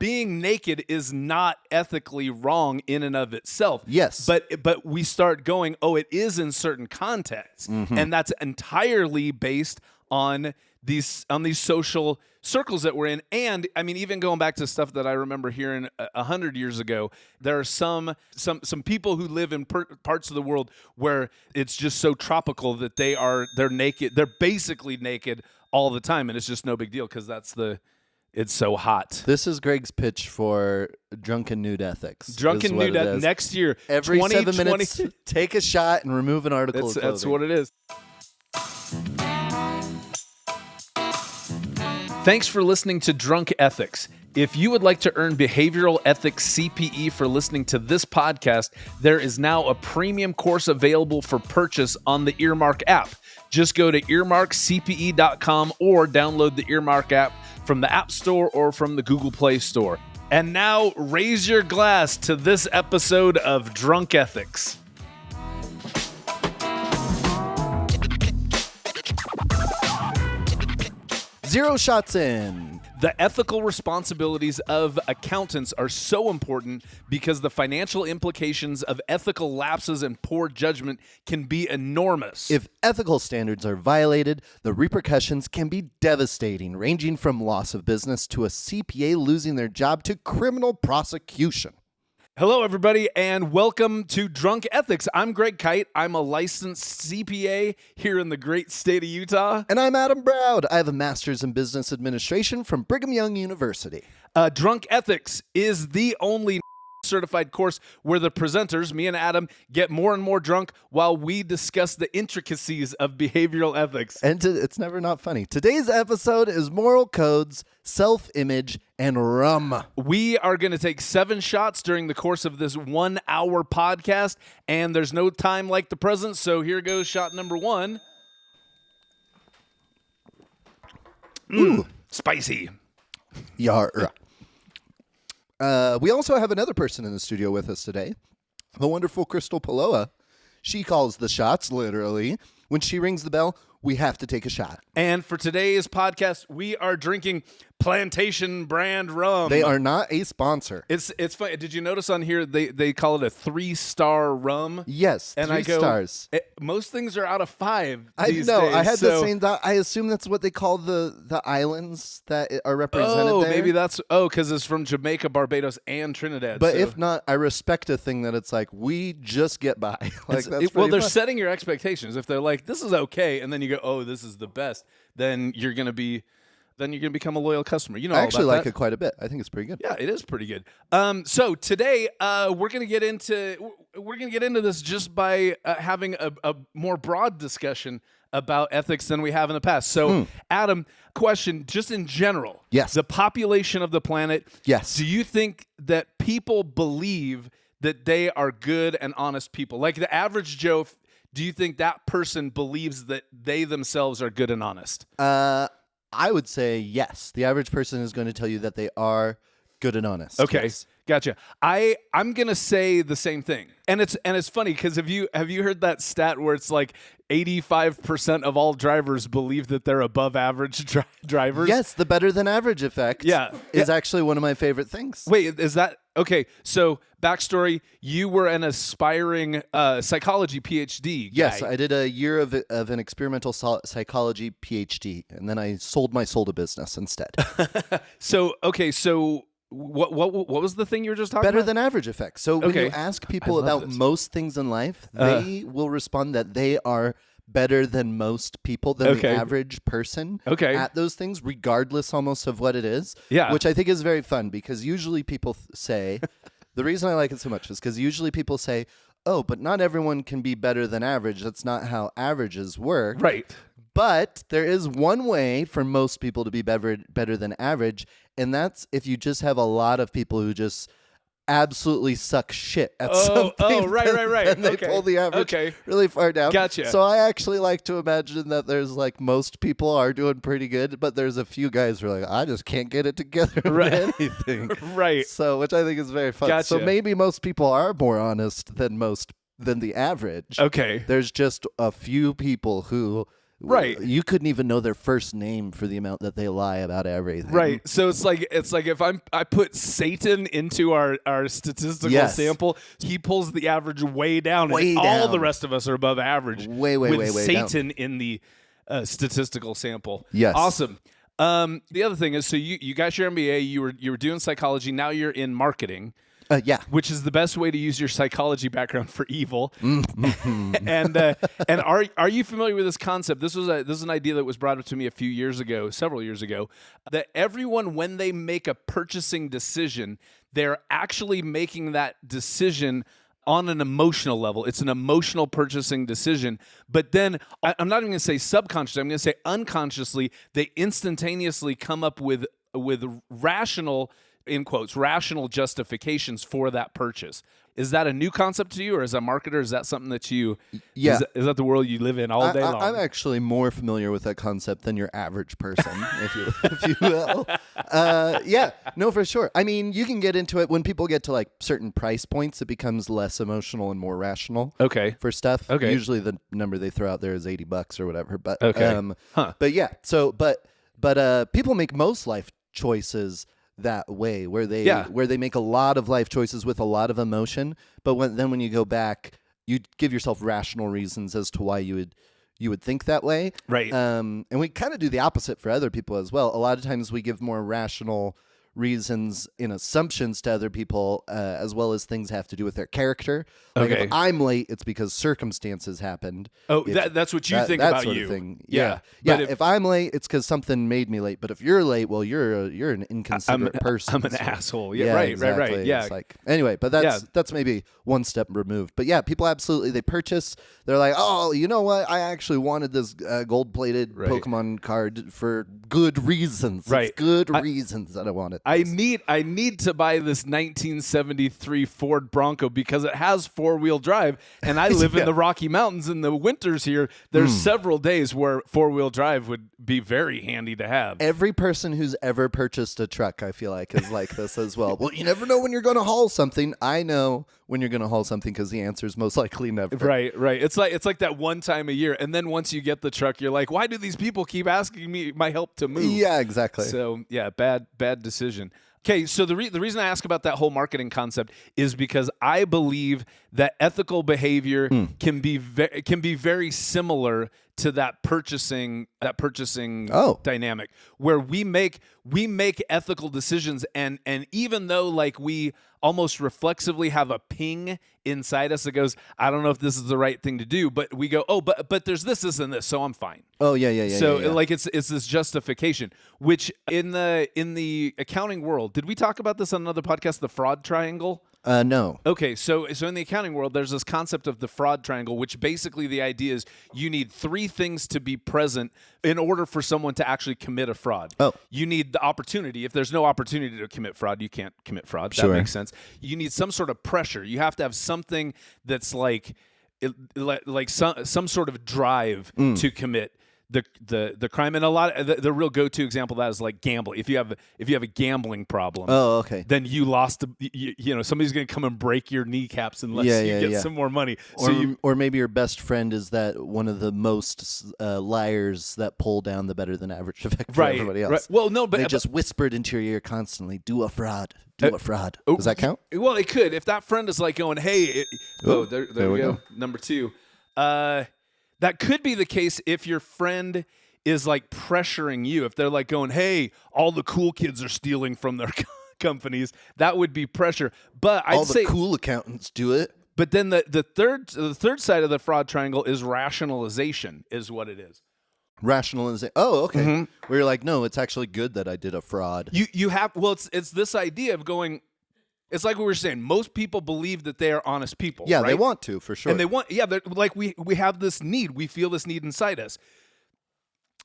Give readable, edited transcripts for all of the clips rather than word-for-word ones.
being naked is not ethically wrong in and of itself. Yes. But we start going, oh, it is in certain contexts. And that's entirely based on these social circles that we're in. And I mean, even going back to stuff that I remember hearing 100 years ago, there are some people who live in parts of the world where it's just so tropical that they're naked. They're basically naked all the time. And it's just no big deal because it's so hot. This is Greg's pitch for Drunken Nude Ethics. Drunken Nude Ethics next year. Every 7 minutes, take a shot and remove an article of clothing. That's what it is. Thanks for listening to Drunk Ethics. If you would like to earn behavioral ethics CPE for listening to this podcast, there is now a premium course available for purchase on the Earmark app. Just go to earmarkcpe.com or download the Earmark app from the App Store or from the Google Play Store. And now raise your glass to this episode of Drunk Ethics. Zero shots in. The ethical responsibilities of accountants are so important because the financial implications of ethical lapses and poor judgment can be enormous. If ethical standards are violated, the repercussions can be devastating, ranging from loss of business to a CPA losing their job to criminal prosecution. Hello, everybody, and welcome to Drunk Ethics. I'm Greg Kite. I'm a licensed CPA here in the great state of Utah. And I'm Adam Browd. I have a master's in business administration from Brigham Young University. Drunk Ethics is the only certified course where the presenters, me and Adam, get more and more drunk while we discuss the intricacies of behavioral ethics. And it's never not funny. Today's episode is moral codes, self-image, and rum. We are going to take 7 shots during the course of this 1-hour podcast, and there's no time like the present, so here goes shot number 1. Ooh. Spicy. Yar. We also have another person in the studio with us today, the wonderful Crystal Paloa. She calls the shots, literally. When she rings the bell, we have to take a shot. And for today's podcast, we are drinking Plantation brand rum. They are not a sponsor. It's funny. Did you notice on here they call it a 3-star rum? Yes, and 3 stars. Most things are out of 5 I these know. days, I had so. the same thought. I assume that's what they call the islands that are represented there. Maybe that's because it's from Jamaica, Barbados, and Trinidad. But so. if not, I respect a thing that it's like we just get by. They're fun. Setting your expectations. If they're like, this is okay, and then you go, oh, this is the best, then you're gonna become a loyal customer. You know, I actually like that. it quite a bit. I think it's pretty good. Yeah, it is pretty good. So today we're gonna get into this just by having a more broad discussion about ethics than we have in the past. So, Adam, question, just in general. Yes. The population of the planet. Yes. Do you think that people believe that they are good and honest people? Like the average Joe, do you think that person believes that they themselves are good and honest? I would say yes. The average person is going to tell you that they are good and honest. Okay, yes. Gotcha. I'm gonna say the same thing, and it's funny because have you heard that stat where it's like 85% of all drivers believe that they're above average drivers? Yes, the better than average effect. Is actually one of my favorite things. Wait, is that okay? So backstory: you were an aspiring psychology PhD guy. Yes, I did a year of an experimental psychology PhD, and then I sold my soul to business instead. So what was the thing you were just talking about? Better than average effect. So when you ask people about most things in life, they will respond that they are better than most people, than the average person at those things, regardless almost of what it is. Yeah. Which I think is very fun because usually people say, the reason I like it so much is because usually people say, oh, but not everyone can be better than average. That's not how averages work. Right. But there is one way for most people to be better than average, and that's if you just have a lot of people who just absolutely suck shit at something. Oh, right. And they pull the average really far down. Gotcha. So I actually like to imagine that there's like most people are doing pretty good, but there's a few guys who are like, I just can't get it together with anything. Right. So, which I think is very fun. Gotcha. So maybe most people are more honest than the average. Okay. There's just a few people who Right. You couldn't even know their first name for the amount that they lie about everything. Right. So it's like if I put Satan into our statistical Yes. sample, he pulls the average way down, Way and all down. the rest of us are above average. Way with down. Satan in the statistical sample. Yes. Awesome. The other thing is, so you got your MBA, you were doing psychology, now you're in marketing. Yeah. Which is the best way to use your psychology background for evil. Mm-hmm. and are you familiar with this concept? This is an idea that was brought up to me several years ago, that everyone, when they make a purchasing decision, they're actually making that decision on an emotional level. It's an emotional purchasing decision. But then I'm not even going to say subconsciously, I'm going to say unconsciously, they instantaneously come up with rational, in quotes, rational justifications for that purchase. Is that a new concept to you, or as a marketer, is that something that you, Yeah. is that the world you live in all day long? I'm actually more familiar with that concept than your average person, if you will. Yeah, no, for sure. I mean, you can get into it when people get to like certain price points. It becomes less emotional and more rational. Okay. For stuff. Okay. Usually the number they throw out there is $80 or whatever. But Okay. But yeah. So, but people make most life choices that way, where they make a lot of life choices with a lot of emotion, but when you go back, you give yourself rational reasons as to why you would think that way, Right. And we kind of do the opposite for other people as well. A lot of times we give more rational reasons in assumptions to other people, as well as things have to do with their character. Like Okay. if I'm late, it's because circumstances happened. Oh, If- that's what you think that about sort you. of thing. Yeah. Yeah. But If I'm late, it's because something made me late. But if you're late, well, you're an inconsiderate person. I'm an So- asshole. Yeah, right, exactly. right. Yeah. It's like, anyway, but that's maybe one step removed. But yeah, people absolutely, they purchase. They're like, oh, you know what? I actually wanted this gold-plated Right. Pokemon card for good reasons. Right. It's good reasons that I want it. I need to buy this 1973 Ford Bronco because it has four-wheel drive, and I live in Yeah. the Rocky Mountains in the winters here. There's several days where four-wheel drive would be very handy to have. Every person who's ever purchased a truck, I feel like, is like this as well. Well, you never know when you're going to haul something. I know when you're going to haul something because the answer is most likely never. Right. It's like that one time a year, and then once you get the truck, you're like, why do these people keep asking me my help to move? Yeah, exactly. So yeah, bad decision. Okay, so the reason I ask about that whole marketing concept is because I believe that ethical behavior can be very similar to that purchasing dynamic, where we make ethical decisions, and even though like we almost reflexively have a ping inside us that goes, I don't know if this is the right thing to do, but we go, oh, but there's this, and this, so I'm fine. Oh yeah. So yeah. like it's this justification, which in the accounting world, did we talk about this on another podcast, the fraud triangle? No. Okay, so in the accounting world, there's this concept of the fraud triangle, which basically the idea is you need three things to be present in order for someone to actually commit a fraud. Oh. You need the opportunity. If there's no opportunity to commit fraud, you can't commit fraud. Sure. That makes sense. You need some sort of pressure. You have to have something that's like some sort of drive to commit the crime. And a lot of the real go-to example of that is like gambling. If you have a gambling problem, Oh, okay. then you lost. Somebody's going to come and break your kneecaps unless you get some more money. Or maybe your best friend is that one of the most liars that pull down the better than average effect for everybody else. Right. Well, no, but they just whispered into your ear constantly, "Do a fraud, do a fraud." Does that count? Well, it could. If that friend is like going, "Hey," there we go. Number two. That could be the case if your friend is like pressuring you. If they're like going, "Hey, all the cool kids are stealing from their companies," that would be pressure. But I'd All say the cool accountants do it. But then the third side of the fraud triangle is rationalization, is what it is. Rationalization. Oh, okay. Where you're like, no, it's actually good that I did a fraud. You have it's this idea of going. It's like we were saying. Most people believe that they are honest people. Yeah, right? they want to, for sure. And they want. Yeah, they're like we have this need. We feel this need inside us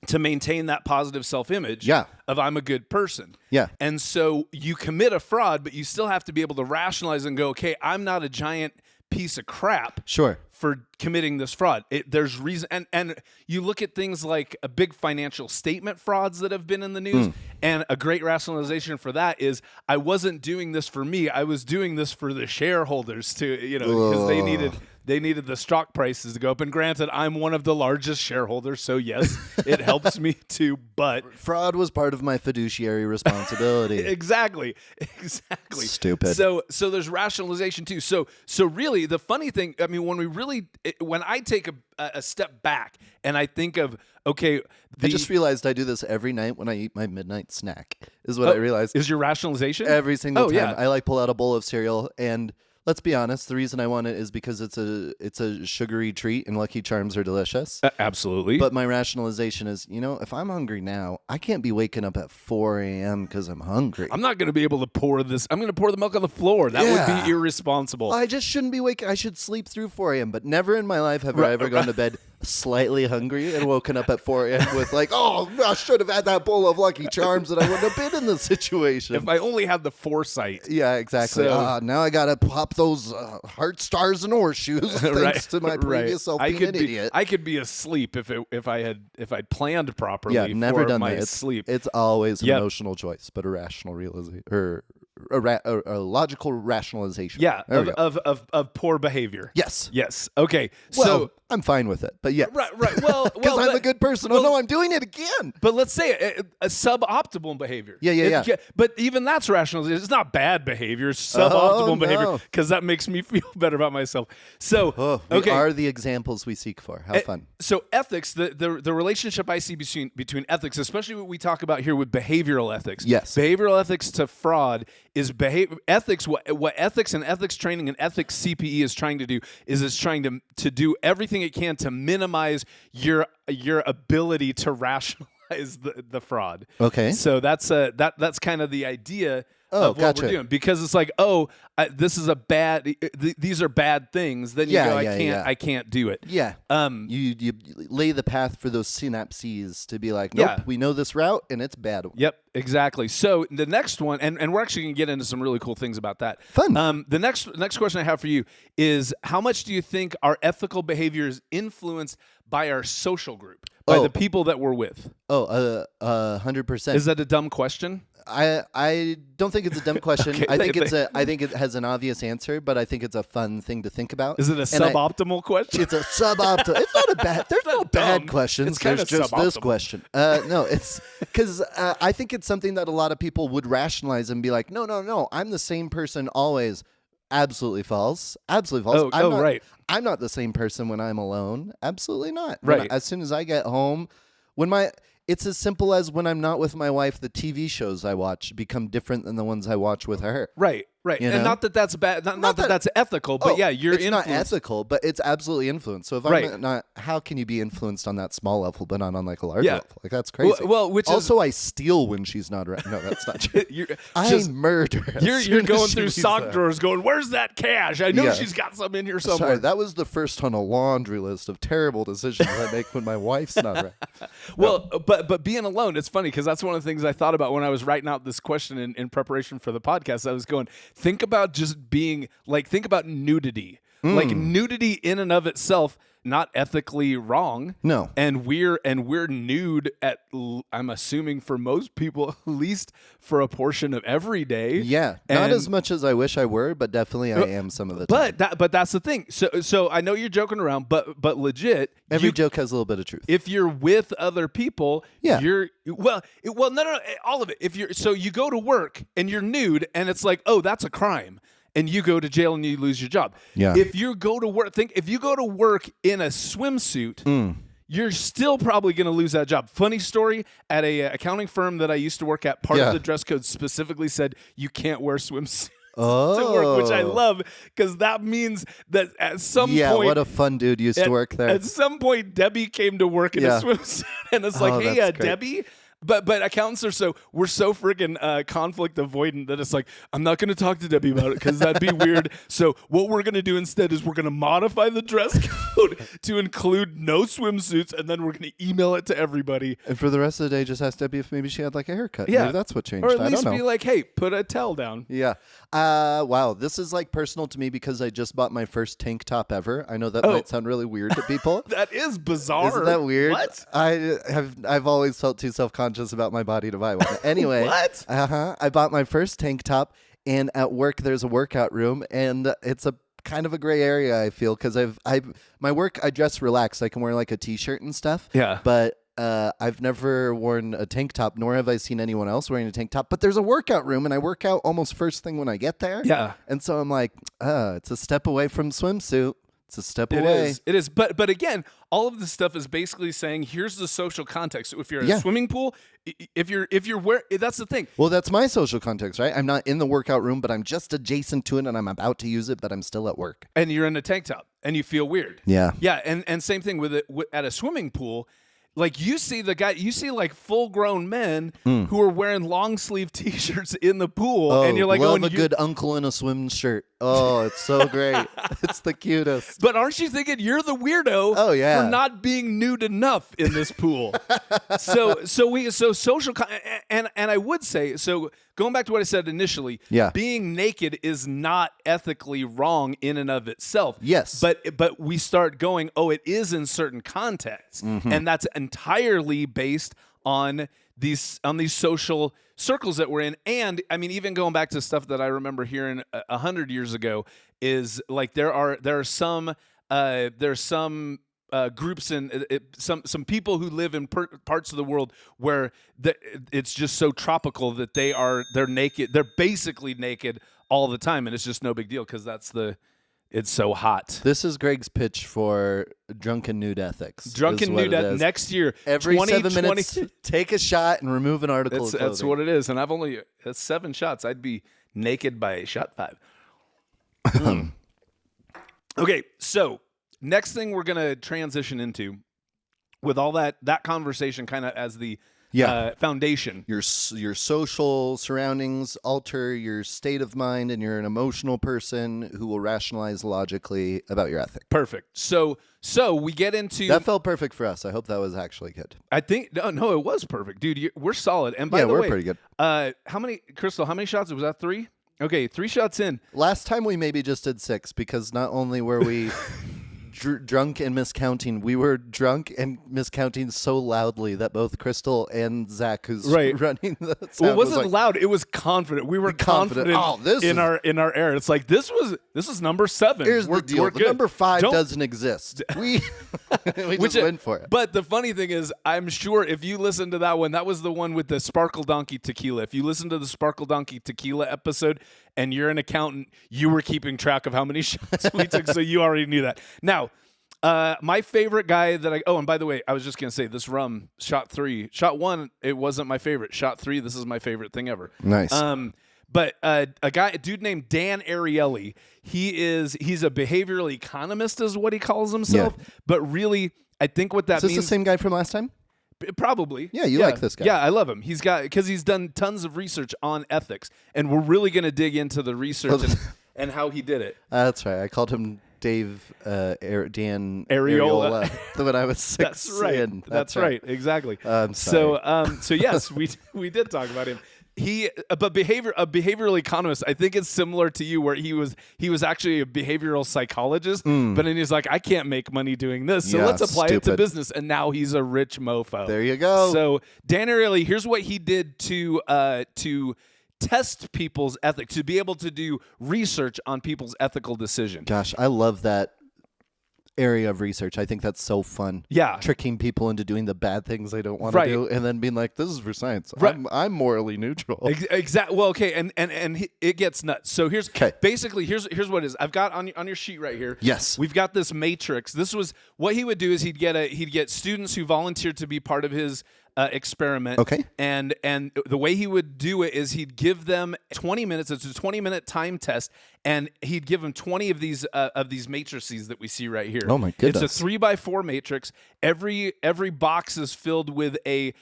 to maintain that positive self-image. Yeah. Of I'm a good person. Yeah. And so you commit a fraud, but you still have to be able to rationalize and go, okay, I'm not a giant piece of crap. Sure. For committing this fraud. There's reason, and you look at things like a big financial statement frauds that have been in the news, and a great rationalization for that is I wasn't doing this for me. I was doing this for the shareholders because they they needed the stock prices to go up. And granted, I'm one of the largest shareholders, so yes, it helps me too. But fraud was part of my fiduciary responsibility. exactly. Stupid. So there's rationalization too. So really, the funny thing, I mean, when I take a step back and I think of, okay, I just realized I do this every night when I eat my midnight snack, is what I realized. Is your rationalization? Every single time. Yeah. I like pull out a bowl of cereal, and let's be honest, the reason I want it is because it's a sugary treat and Lucky Charms are delicious. Absolutely. But my rationalization is, if I'm hungry now, I can't be waking up at 4 a.m. because I'm hungry. I'm not going to be able to pour this. I'm going to pour the milk on the floor. That would be irresponsible. I just shouldn't be waking. I should sleep through 4 a.m. But never in my life have I ever gone to bed slightly hungry and woken up at 4 a.m. with like, oh, I should have had that bowl of Lucky Charms and I wouldn't have been in this situation. If I only had the foresight. Yeah, exactly. So, now I got to pop those heart stars and horseshoes thanks to my previous self being an idiot. I could be asleep if I'd planned properly. Yeah, never for done my that. sleep. It's always an emotional choice, but a rational realization or a logical rationalization. Yeah, of poor behavior. Yes. Okay. Well, so I'm fine with it, but yes. Right. Well, because I'm a good person. Oh no, I'm doing it again. But let's say a suboptimal behavior. Yeah. But even that's rationalization. It's not bad behavior. It's suboptimal behavior because that makes me feel better about myself. So we are the examples we seek for. How fun. So ethics, the relationship I see between ethics, especially what we talk about here with behavioral ethics. Yes. Behavioral ethics to fraud is ethics. What ethics and ethics training and ethics CPE is trying to do is it's trying to do everything it can to minimize your ability to rationalize the fraud. Okay. So that's kind of the idea of what gotcha. we're doing, because it's like, this is these are bad things. Then you go, I can't do it. Yeah. You lay the path for those synapses to be like, nope, we know this route and it's bad. Yep, exactly. So the next one, and we're actually going to get into some really cool things about that. Fun. The next question I have for you is, how much do you think our ethical behavior is influenced by our social group, by the people that we're with? 100%. Is that a dumb question? I don't think it's a dumb question. Okay, I think it has an obvious answer, but I think it's a fun thing to think about. Is it a suboptimal question? It's a suboptimal. It's not a bad. There's no bad questions. There's just this question. No, it's because I think it's something that a lot of people would rationalize and be like, no, I'm the same person always. Absolutely false. Absolutely false. Right. I'm not the same person when I'm alone. Absolutely not. Right. As soon as I get home, it's as simple as when I'm not with my wife, the TV shows I watch become different than the ones I watch with her. Right. And not that that's bad, not that that's ethical, but you're it's not ethical, but it's absolutely influenced. So if I'm not, how can you be influenced on that small level, but not on like a large level? Like that's crazy. Well, I steal when she's not around. No, that's not true. I murder. You're going through sock drawers going, where's that cash? I know she's got some in here somewhere. Sorry, that was the first on a laundry list of terrible decisions I make when my wife's not around. Well, but being alone, it's funny because that's one of the things I thought about when I was writing out this question in preparation for the podcast. I was going, think about nudity. Like nudity in and of itself, not ethically wrong. No. And we're nude I'm assuming for most people, at least for a portion of every day. Yeah. Not as much as I wish I were, but definitely I am some of the time. But that's the thing. So I know you're joking around, but legit, every joke has a little bit of truth. If you're with other people, no, all of it. You go to work and you're nude and it's like, oh, that's a crime. And you go to jail and you lose your job. Yeah. If you go to work in a swimsuit, you're still probably going to lose that job. Funny story, at a accounting firm that I used to work at, part of the dress code specifically said you can't wear swimsuits to work, which I love, because that means that at some point... Yeah, what a fun dude used to work there. At some point, Debbie came to work in a swimsuit, and it's like, hey, Debbie... But accountants we're so freaking conflict avoidant that it's like, I'm not going to talk to Debbie about it because that'd be weird. So what we're going to do instead is we're going to modify the dress code to include no swimsuits, and then we're going to email it to everybody. And for the rest of the day, just ask Debbie if maybe she had like a haircut. Yeah. Maybe that's what changed. Or at least I don't know. Be like, hey, put a towel down. Yeah. Wow. This is like personal to me because I just bought my first tank top ever. I know that might sound really weird to people. That is bizarre. Isn't that weird? What? I've always felt too self-conscious about my body to buy one. Anyway. What? I bought my first tank top, and at work there's a workout room, and it's a kind of a gray area, I feel, because my work, I dress relaxed. I can wear like a t-shirt and stuff. Yeah. But I've never worn a tank top, nor have I seen anyone else wearing a tank top. But there's a workout room, and I work out almost first thing when I get there. Yeah. And so I'm like, it's a step away from swimsuit. It's a step away. It is. But again, all of this stuff is basically saying, here's the social context. So if you're in a swimming pool, if you're that's the thing. Well, that's my social context, right? I'm not in the workout room, but I'm just adjacent to it, and I'm about to use it, but I'm still at work. And you're in a tank top, and you feel weird. Yeah. Yeah, and same thing with it at a swimming pool. Like you see like full-grown men who are wearing long-sleeve T-shirts in the pool, and you're like, love a good uncle in a swim shirt. Oh, it's so great. It's the cutest. But aren't you thinking you're the weirdo? Oh, yeah. For not being nude enough in this pool. so social and I would say, so going back to what I said initially, being naked is not ethically wrong in and of itself. Yes. But we start going, it is in certain contexts, and that's entirely based on these social circles that we're in. And I mean, even going back to stuff that I remember hearing 100 years ago is like there are some groups and some people who live in parts of the world where it's just so tropical that they're naked. They're basically naked all the time, and it's just no big deal because it's so hot. This is Greg's pitch for Drunken Nude Ethics. Drunken Nude Ethics next year. Every 7 minutes, take a shot and remove an article of clothing. That's what it is. And that's 7 shots. I'd be naked by shot 5. Okay, so next thing we're going to transition into with all that conversation kind of as the foundation. Your social surroundings alter your state of mind, and you're an emotional person who will rationalize logically about your ethic. Perfect. So we get into that. Felt perfect for us. I hope that was actually good. I think no, it was perfect, dude. We're solid. And by the way, we're pretty good. Crystal? How many shots was that? 3? Okay, 3 shots in. Last time we maybe just did 6 because not only were we drunk and miscounting. We were drunk and miscounting so loudly that both Crystal and Zach, who's running the sound, well, it wasn't loud. It was confident. We were confident in our error. It's like this is number 7. Here's the deal. The number 5 doesn't exist. We just went for it. But the funny thing is, I'm sure if you listen to that one, that was the one with the Sparkle Donkey Tequila. If you listen to the Sparkle Donkey Tequila episode and you're an accountant, you were keeping track of how many shots we took, so you already knew that. Now, my favorite guy and by the way, I was just going to say this rum, shot 3. Shot 1, it wasn't my favorite. Shot 3, this is my favorite thing ever. Nice. But a dude named Dan Ariely, he's a behavioral economist is what he calls himself. Yeah. But really, I think what that means. Is this the same guy from last time? Probably. Yeah, you like this guy. Yeah, I love him. Because he's done tons of research on ethics, and we're really going to dig into the research and how he did it. That's right. I called him Dan Ariola when I was 6. That's right. That's right. Exactly. I'm sorry. So yes, we did talk about him. A behavioral economist, I think it's similar to you, where he was actually a behavioral psychologist, but then he's like, I can't make money doing this, so let's apply it to business, and now he's a rich mofo. There you go. So Dan Ariely, here's what he did to test people's ethics, to be able to do research on people's ethical decision. Gosh, I love that area of research. I think that's so fun. Yeah. Tricking people into doing the bad things they don't want to do, and then being like, this is for science. Right. I'm morally neutral. Exactly. Well, okay, and it gets nuts. So here's what it is. I've got on your sheet right here. Yes. We've got this matrix. This was what he would do is he'd get students who volunteered to be part of his experiment. Okay. And the way he would do it is he'd give them 20 minutes. It's a 20-minute time test, and he'd give them 20 of these matrices that we see right here. Oh my goodness! It's a 3x4 matrix. Every box is filled with a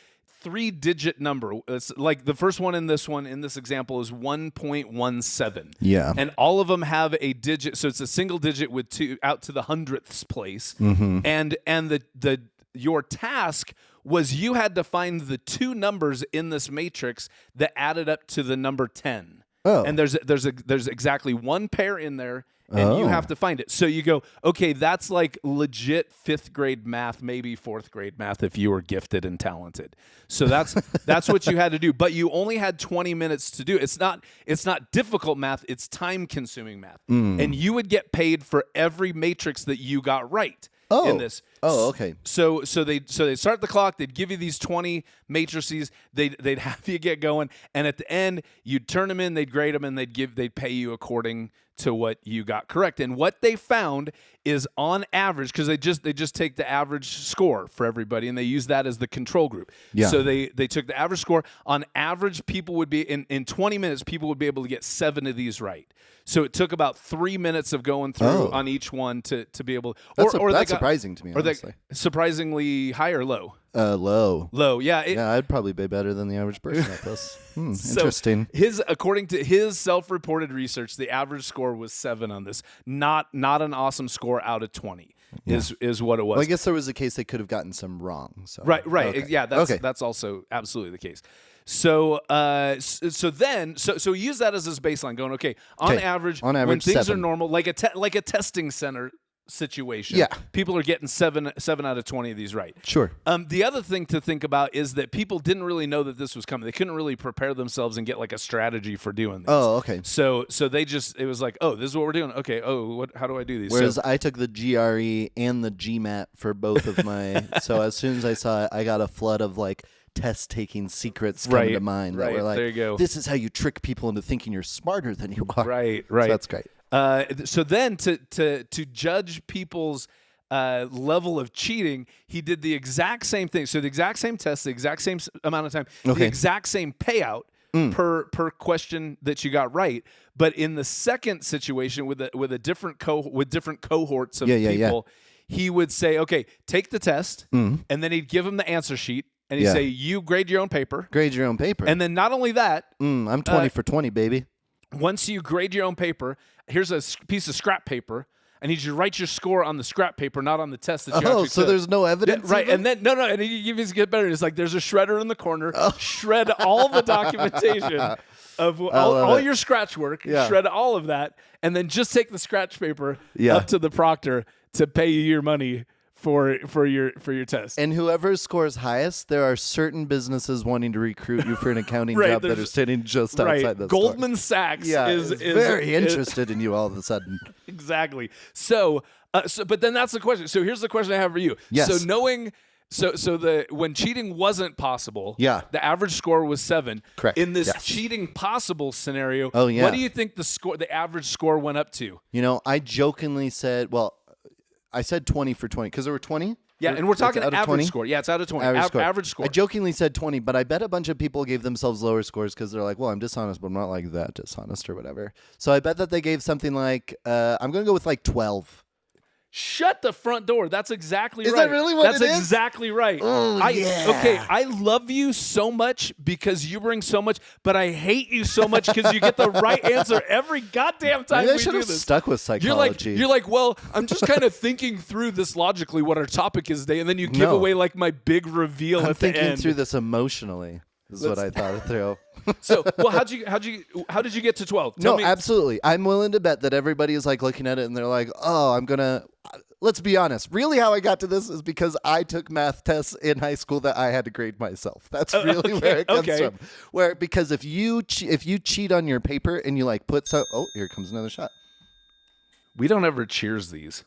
3-digit number. It's like the first one in this example is 1.17. Yeah. And all of them have a digit, so it's a single digit with 2 out to the 100th place. Mm-hmm. And your task was you had to find the 2 numbers in this matrix that added up to the number 10. Oh. and there's exactly one pair in there, and you have to find it. So you go, okay, that's like legit 5th grade math, maybe 4th grade math if you were gifted and talented. So that's what you had to do. But you only had 20 minutes to do. It's not difficult math. It's time consuming math, and you would get paid for every matrix that you got right. In this. Oh, okay. So they'd start the clock. They'd give you these 20 matrices. They'd have you get going, and at the end, you'd turn them in. They'd grade them, and they'd pay you according to what you got correct. And what they found is, on average, because they just take the average score for everybody, and they use that as the control group. Yeah. So they took the average score. On average, people would be in 20 minutes. People would be able to get 7 of these right. So it took about 3 minutes of going through on each one to be able. That's surprising to me. Or honestly. Surprisingly high or low? Low. Low, yeah. Yeah, I'd probably be better than the average person at this. Interesting. According to his self-reported research, the average score was 7 on this. Not an awesome score out of 20 is what it was. Well, I guess there was a case they could have gotten some wrong. So. Right. Okay. Yeah, that's also absolutely the case. So use that as his baseline, going, okay, on average, when things 7. are normal, like a testing center situation, yeah, people are getting 7 out of 20 of these right. Sure. The other thing to think about is that people didn't really know that this was coming. They couldn't really prepare themselves and get like a strategy for doing this. Oh, okay. So it was like, oh, this is what we're doing. Okay. Oh, how do I do these? Whereas I took the GRE and the GMAT for both of my. So as soon as I saw it, I got a flood of like test-taking secrets come to mind that were like, there you go. This is how you trick people into thinking you're smarter than you are. Right. So that's great. So then to judge people's level of cheating, he did the exact same thing. So the exact same test, the exact same amount of time, the exact same payout per question that you got right. But in the second situation with different cohorts of people, he would say, okay, take the test, and then he'd give them the answer sheet. And he'd say, you grade your own paper. Grade your own paper. And then not only that. I'm 20 for 20, baby. Once you grade your own paper, here's a piece of scrap paper. I need you to write your score on the scrap paper, not on the test that you actually so took. there's no evidence? Yeah, right. And then, no. And he gives get better. It's like there's a shredder in the corner. Shred all the documentation of all your scratch work. Shred all of that. And then just take the scratch paper up to the proctor to pay you your money for your test. And whoever scores highest, there are certain businesses wanting to recruit you for an accounting job that are sitting just outside the Goldman Sachs is very interested in you all of a sudden. Exactly. So but then that's the question. So here's the question I have for you. Yes. So knowing when cheating wasn't possible, the average score was 7. Correct. In this cheating possible scenario, what do you think the average score went up to? I jokingly said, I said 20 for 20 because there were 20. Yeah, and we're talking average score. Yeah, it's out of 20. Average score. I jokingly said 20, but I bet a bunch of people gave themselves lower scores because they're like, well, I'm dishonest, but I'm not like that dishonest or whatever. So I bet that they gave something like, I'm going to go with like 12. Shut the front door. That's exactly right. Is that really what it is? That's exactly right. Okay, I love you so much because you bring so much, but I hate you so much because you get the right answer every goddamn time Maybe we I should do have this. stuck with psychology. You're like, well, I'm just kind of thinking through this logically what our topic is today, and then you give away like my big reveal I'm at the end. I'm thinking through this emotionally. Is what I thought through. So, well, how did you get to 12? No, absolutely. I'm willing to bet that everybody is like looking at it and they're like, oh, let's be honest. Really how I got to this is because I took math tests in high school that I had to grade myself. That's really where it comes from. Because if you cheat on your paper and you like put here comes another shot. We don't ever cheers these.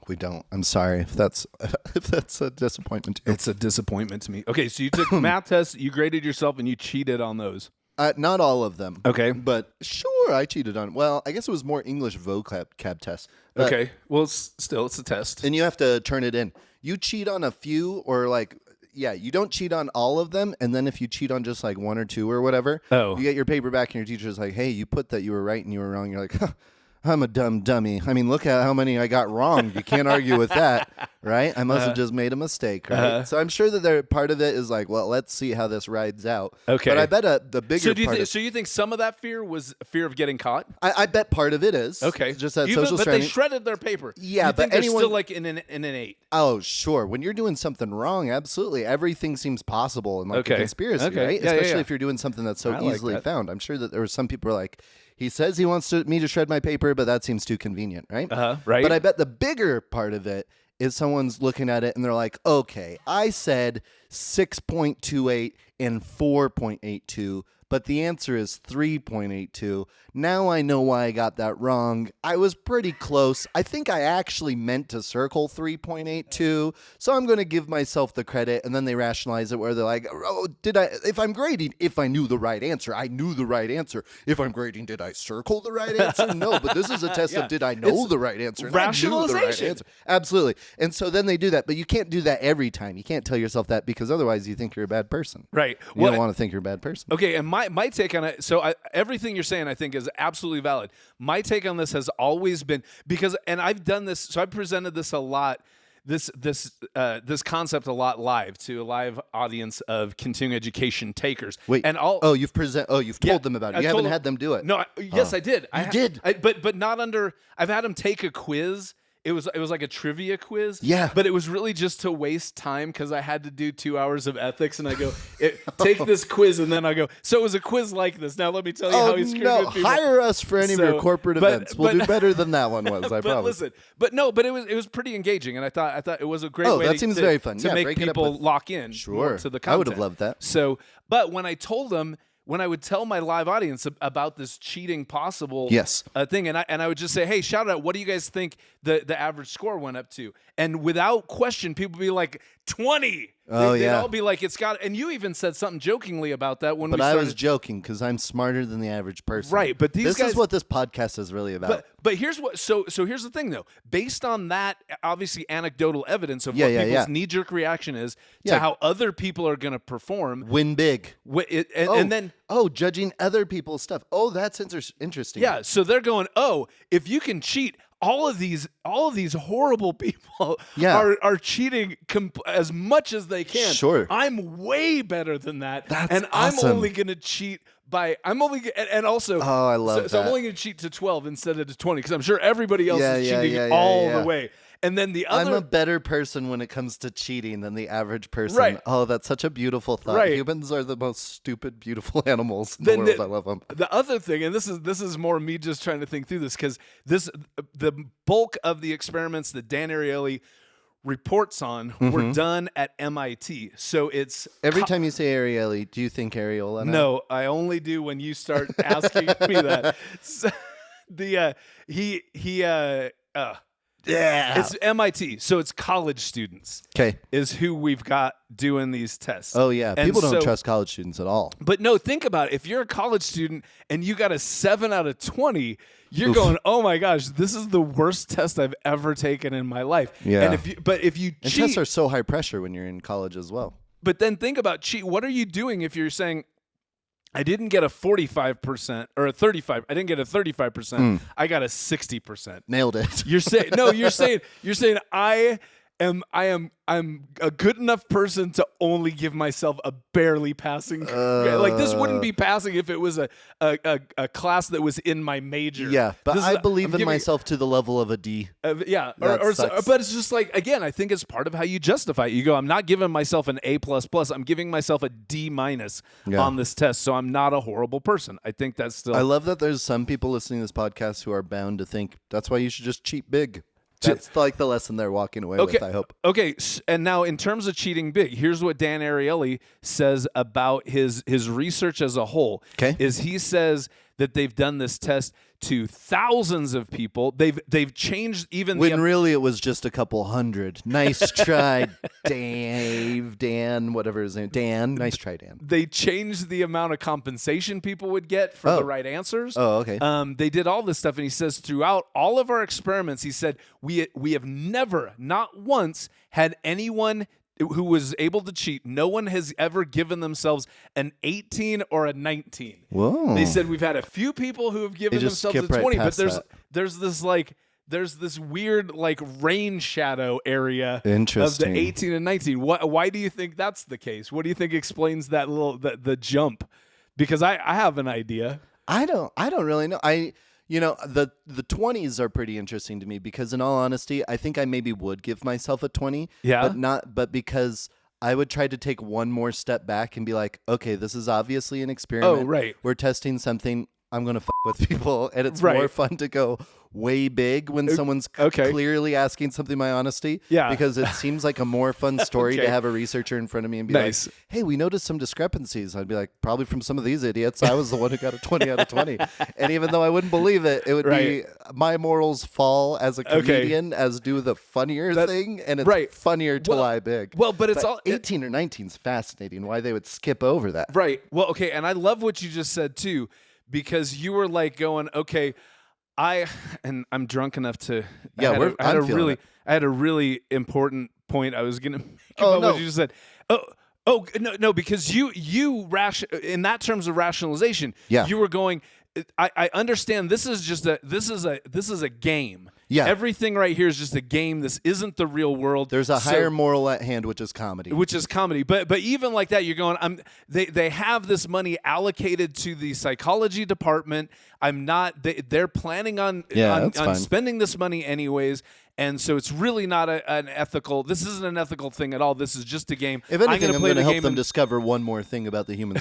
We don't. I'm sorry if that's a disappointment to you. It's a disappointment to me. Okay, so you took math tests, you graded yourself, and you cheated on those. Not all of them. Okay. But sure, I cheated on. Well, I guess it was more English vocab tests. Okay. Well, it's a test. And you have to turn it in. You cheat on a few or you don't cheat on all of them. And then if you cheat on just like 1 or 2 or whatever, you get your paper back and your teacher's like, hey, you put that you were right and you were wrong. You're like, I'm a dumb dummy. I mean, look at how many I got wrong. You can't argue with that. right? I must have just made a mistake, right? So I'm sure that part of it is like, well, let's see how this rides out. Okay. But I bet the bigger So you think some of that fear was fear of getting caught? I bet part of it is. Okay. Just that Even, social but surrounding. they shredded their paper. Yeah, you but think they're anyone still like in an 8. Oh, sure. When you're doing something wrong, absolutely. Everything seems possible in like a Okay. conspiracy, Okay. right? Yeah, Especially yeah. if you're doing something that's so I like easily that. found. I'm sure that there were some people who are like, he says he wants me to shred my paper, but that seems too convenient, right? Right. But I bet the bigger part of it is someone's looking at it and they're like, okay, I said 6.28 and 4.82, but the answer is 3.82. Now I know why I got that wrong. I was pretty close. I think I actually meant to circle 3.82, so I'm going to give myself the credit. And then they rationalize it where they're like, oh, if I'm grading, if I knew the right answer, I knew the right answer. If I'm grading, did I circle the right answer? No, but this is a test of did I know the right answer? And I knew the right answer. Absolutely. And so then they do that, but you can't do that every time. You can't tell yourself that because otherwise you think you're a bad person. Right. You don't want to think you're a bad person. Okay, and my take on it, so everything you're saying I think is absolutely valid. My take on this has always been, because, and I've done this, so I've presented this a lot, this concept a lot live to a live audience of continuing education takers. Wait, and you've told them about it. You haven't had them do it. No, yes, I did. You did? But not under, I've had them take a quiz. It was like a trivia quiz. Yeah. But it was really just to waste time because I had to do 2 hours of ethics, and I go, take this quiz, and then I go, so it was a quiz like this. Now let me tell you how he screwed with people. Hire us for any of your corporate events. We'll do better than that one was, I promise. Listen, but it was pretty engaging, and I thought it was a great way that seems very fun. to make people lock in more to the content. I would have loved that. So, but when I told them, when I would tell my live audience about this cheating possible thing, and I would just say, hey, shout out, what do you guys think the average score went up to? And without question, people would be like, 20. They'd all be like, it's got, and you even said something jokingly about that when we started. But I was joking because I'm smarter than the average person. Right, but this is what this podcast is really about. But here's what, so here's the thing though. Based on that, obviously anecdotal evidence of what people's knee-jerk reaction is to how other people are going to perform. Win big. And then judging other people's stuff. Oh, that's interesting. Yeah, so they're going, if you can cheat, all of these horrible people are cheating as much as they can. Sure. I'm way better than that. That's I'm only going to cheat by I love that. So I'm only going to cheat to 12 instead of to 20 because I'm sure everybody else is cheating all the way. And then I'm a better person when it comes to cheating than the average person. Right. Oh, that's such a beautiful thought. Right. Humans are the most stupid, beautiful animals in the world. I love them. The other thing, and this is more me just trying to think through this, because the bulk of the experiments that Dan Ariely reports on were done at MIT. So it's every time you say Ariely, do you think areola? No, I only do when you start asking me that. So it's MIT, so it's college students. Okay, is who we've got doing these tests. Oh yeah, people don't trust college students at all. But no, think about it. If you're a college student and you got a 7 out of 20, you're going, oh my gosh, this is the worst test I've ever taken in my life. Yeah. And if you cheat, tests are so high pressure when you're in college as well. But then think about cheat. What are you doing if you're saying, I didn't get a 45% or a 35. I didn't get a 35%. I got a 60%. Nailed it. You're saying you're saying I'm a good enough person to only give myself a barely passing. Like this wouldn't be passing if it was a class that was in my major. Yeah, but I believe in myself to the level of a D. But it's just like, again, I think it's part of how you justify it. You go, I'm not giving myself an A++. I'm giving myself a D- on this test, so I'm not a horrible person. I think that's still. I love that there's some people listening to this podcast who are bound to think that's why you should just cheat big. That's like the lesson they're walking away with, I hope. Okay, and now in terms of cheating big, here's what Dan Ariely says about his research as a whole. Okay. Is he says that they've done this test to thousands of people. They've changed even when really it was just a couple hundred. Nice try, Dan, whatever his name. Dan, nice try, Dan. They changed the amount of compensation people would get for the right answers. Oh, okay. They did all this stuff, and he says throughout all of our experiments, he said we have never, not once, had anyone who was able to cheat. No one has ever given themselves an 18 or a 19. Whoa. They said we've had a few people who have given themselves a 20, but there's this like there's this weird like rain shadow area of Interesting. the 18 and 19. Why do you think that's the case? What do you think explains that the jump? Because I have an idea. I don't really know. The 20s are pretty interesting to me because in all honesty, I think I maybe would give myself a 20. Yeah. But because I would try to take one more step back and be like, okay, this is obviously an experiment. Oh, right. We're testing something. I'm going to with people. And it's Right. more fun to go way big when someone's okay. clearly asking something my honesty. Yeah. Because it seems like a more fun story Okay. to have a researcher in front of me and be Nice. like, hey, we noticed some discrepancies. I'd be like, probably from some of these idiots. I was the one who got a 20 out of 20. And even though I wouldn't believe it, it would Right. be my morals fall as a comedian as do the funnier thing. And it's right. funnier to lie big. Well, but it's all 18 or 19 is fascinating why they would skip over that. right. Well, okay, and I love what you just said too, because you were like going, okay, I'm drunk enough to. Yeah, I had a really important point I was gonna make about what you just said. Oh no, because you in that terms of rationalization, Yeah. you were going. I understand this is a game. Yeah. Everything right here is just a game. This isn't the real world. There's a higher moral at hand, which is comedy. But even like that, you're going. They have this money allocated to the psychology department. I'm not. They're planning on spending this money anyways, and so it's really not an ethical. This isn't an ethical thing at all. This is just a game. If anything, I'm going to help them and discover one more thing about the human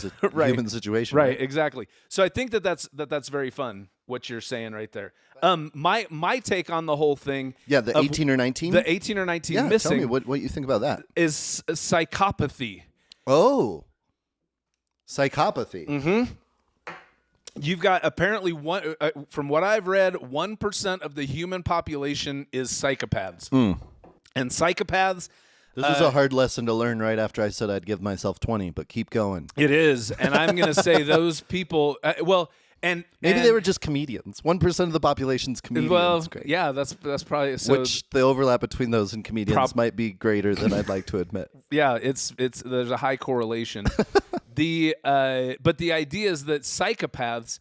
situation. Right, exactly. So I think that's very fun. What you're saying right there. My take on the whole thing. Yeah, the 18 or 19. The 18 or 19 yeah, missing. Tell me what you think about that. Is psychopathy. Oh, psychopathy. Mm-hmm. You've got apparently from what I've read, 1% of the human population is psychopaths, and psychopaths. This is a hard lesson to learn right after I said I'd give myself 20, but keep going. It is, and I'm going to say those people. And maybe they were just comedians. 1% of the population's comedians. Well, Great. yeah, that's probably so. Which the overlap between those and comedians might be greater than I'd like to admit. Yeah, it's there's a high correlation. But the idea is that psychopaths,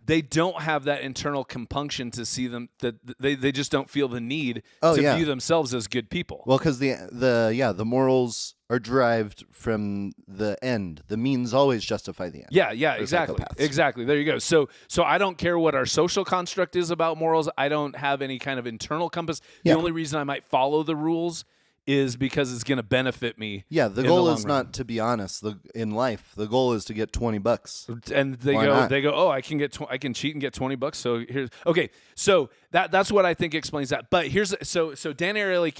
they don't have that internal compunction to see them, that they just don't feel the need to view themselves as good people. Well, because the morals are derived from the end. The means always justify the end. Yeah, exactly. There you go. So I don't care what our social construct is about morals. I don't have any kind of internal compass. The only reason I might follow the rules is because it's going to benefit me. Yeah, the goal is not to be honest. In life, the goal is to get $20. And they go, oh, I can cheat and get $20. So here's okay. So that's what I think explains that. But here's so Dan Ariely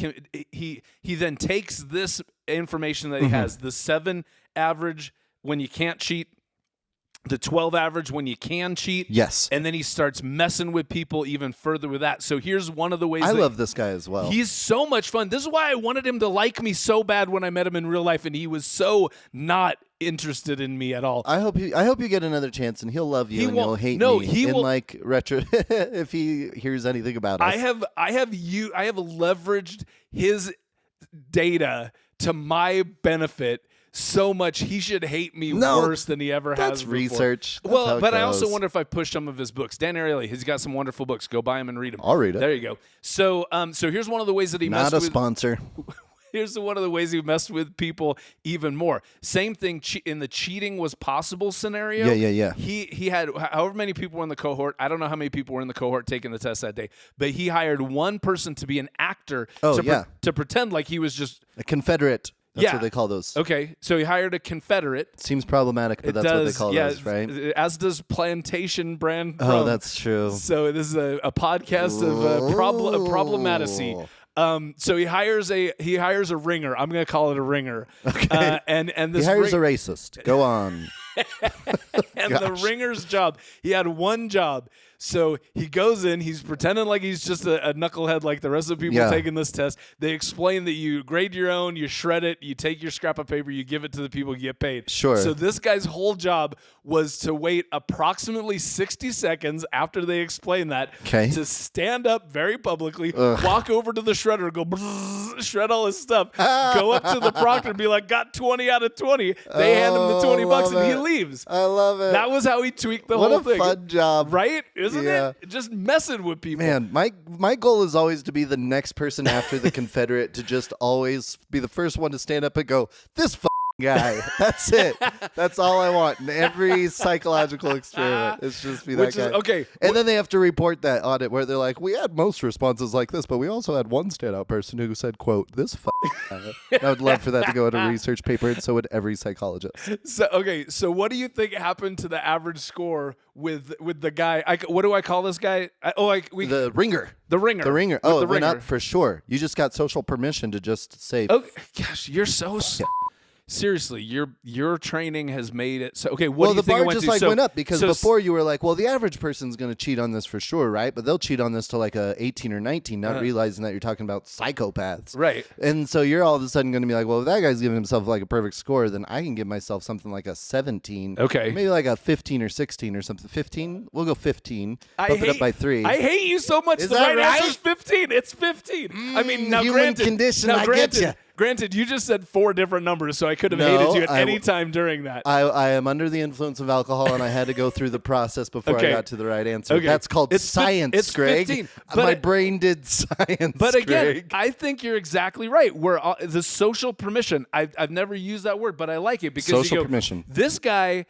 he then takes this information that he has, the 7 average when you can't cheat, the 12 average when you can cheat. Yes. And then he starts messing with people even further with that. So here's one of the ways I love this guy as well. He's so much fun. This is why I wanted him to like me so bad when I met him in real life, and he was so not interested in me at all. I hope you get another chance, and he'll love you and he'll hate me. He will, like retro if he hears anything about us. I have leveraged his data to my benefit so much he should hate me worse than he ever has That's before. Research. That's but I also wonder if I pushed some of his books. Dan Ariely, he's got some wonderful books. Go buy them and read them. I'll read it. There you go. So here's one of the ways that he not messed a with sponsor. Here's one of the ways he messed with people even more. Same thing in the cheating was possible scenario. Yeah. He had however many people were in the cohort. I don't know how many people were in the cohort taking the test that day, but he hired one person to be an actor to pretend like he was just a Confederate. That's what they call those. Okay, so he hired a Confederate. Seems problematic, but that's what they call those, right? As does Plantation Brand Rum. Oh, that's true. So this is a podcast of problematicy. So he hires a ringer. I'm going to call it a ringer. Okay. And this he hires a racist. Go on. And the ringer's job, he had one job. So he goes in, he's pretending like he's just a knucklehead like the rest of the people taking this test. They explain that you grade your own, you shred it, you take your scrap of paper, you give it to the people, you get paid. Sure. So this guy's whole job was to wait approximately 60 seconds after they explain that to stand up very publicly, walk over to the shredder, go shred all his stuff, go up to the proctor and be like, got 20 out of 20. They hand him the $20 and he leaves. I love it. That was how he tweaked the whole thing. What a fun job. Right? isn't Yeah. it? Just messing with people. Man, my goal is always to be the next person after the Confederate to just always be the first one to stand up and go, this guy. That's it. That's all I want in every psychological experiment. It's just be that Which guy. is okay. And then they have to report that audit where they're like, we had most responses like this, but we also had one standout person who said, quote, this guy. I would love for that to go in a research paper, and so would every psychologist. So what do you think happened to the average score with the guy? What do I call this guy? The ringer. The ringer. The ringer. With Oh, the it went ringer. up for sure. You just got social permission to just say. Oh gosh, you're so seriously. Your training has made it so. Okay, what do you the think bar it went just to? like went up because so- before you were like, well, the average person's going to cheat on this for sure, right? But they'll cheat on this to like a 18 or 19, not realizing that you're talking about psychopaths, Right. And so you're all of a sudden going to be like, well, if that guy's giving himself like a perfect score, then I can give myself something like a 17, Okay. maybe like a 15 or 16 or something. 15, we'll go 15. I Bump hate, it up by 3. I hate you so much. Is The that right answer is right? 15. It's 15. I mean, now human granted, condition, now I granted, get ya. Granted, you just said 4 different numbers, so I could have No, hated you at I any w- time during that. I am under the influence of alcohol, and I had to go through the process before Okay. I got to the right answer. Okay. That's called It's science, it's Greg. 15, My but brain did science, But again, Greg. I think you're exactly right. Where the social permission, I've never used that word, but I like it because Social you go, permission. This guy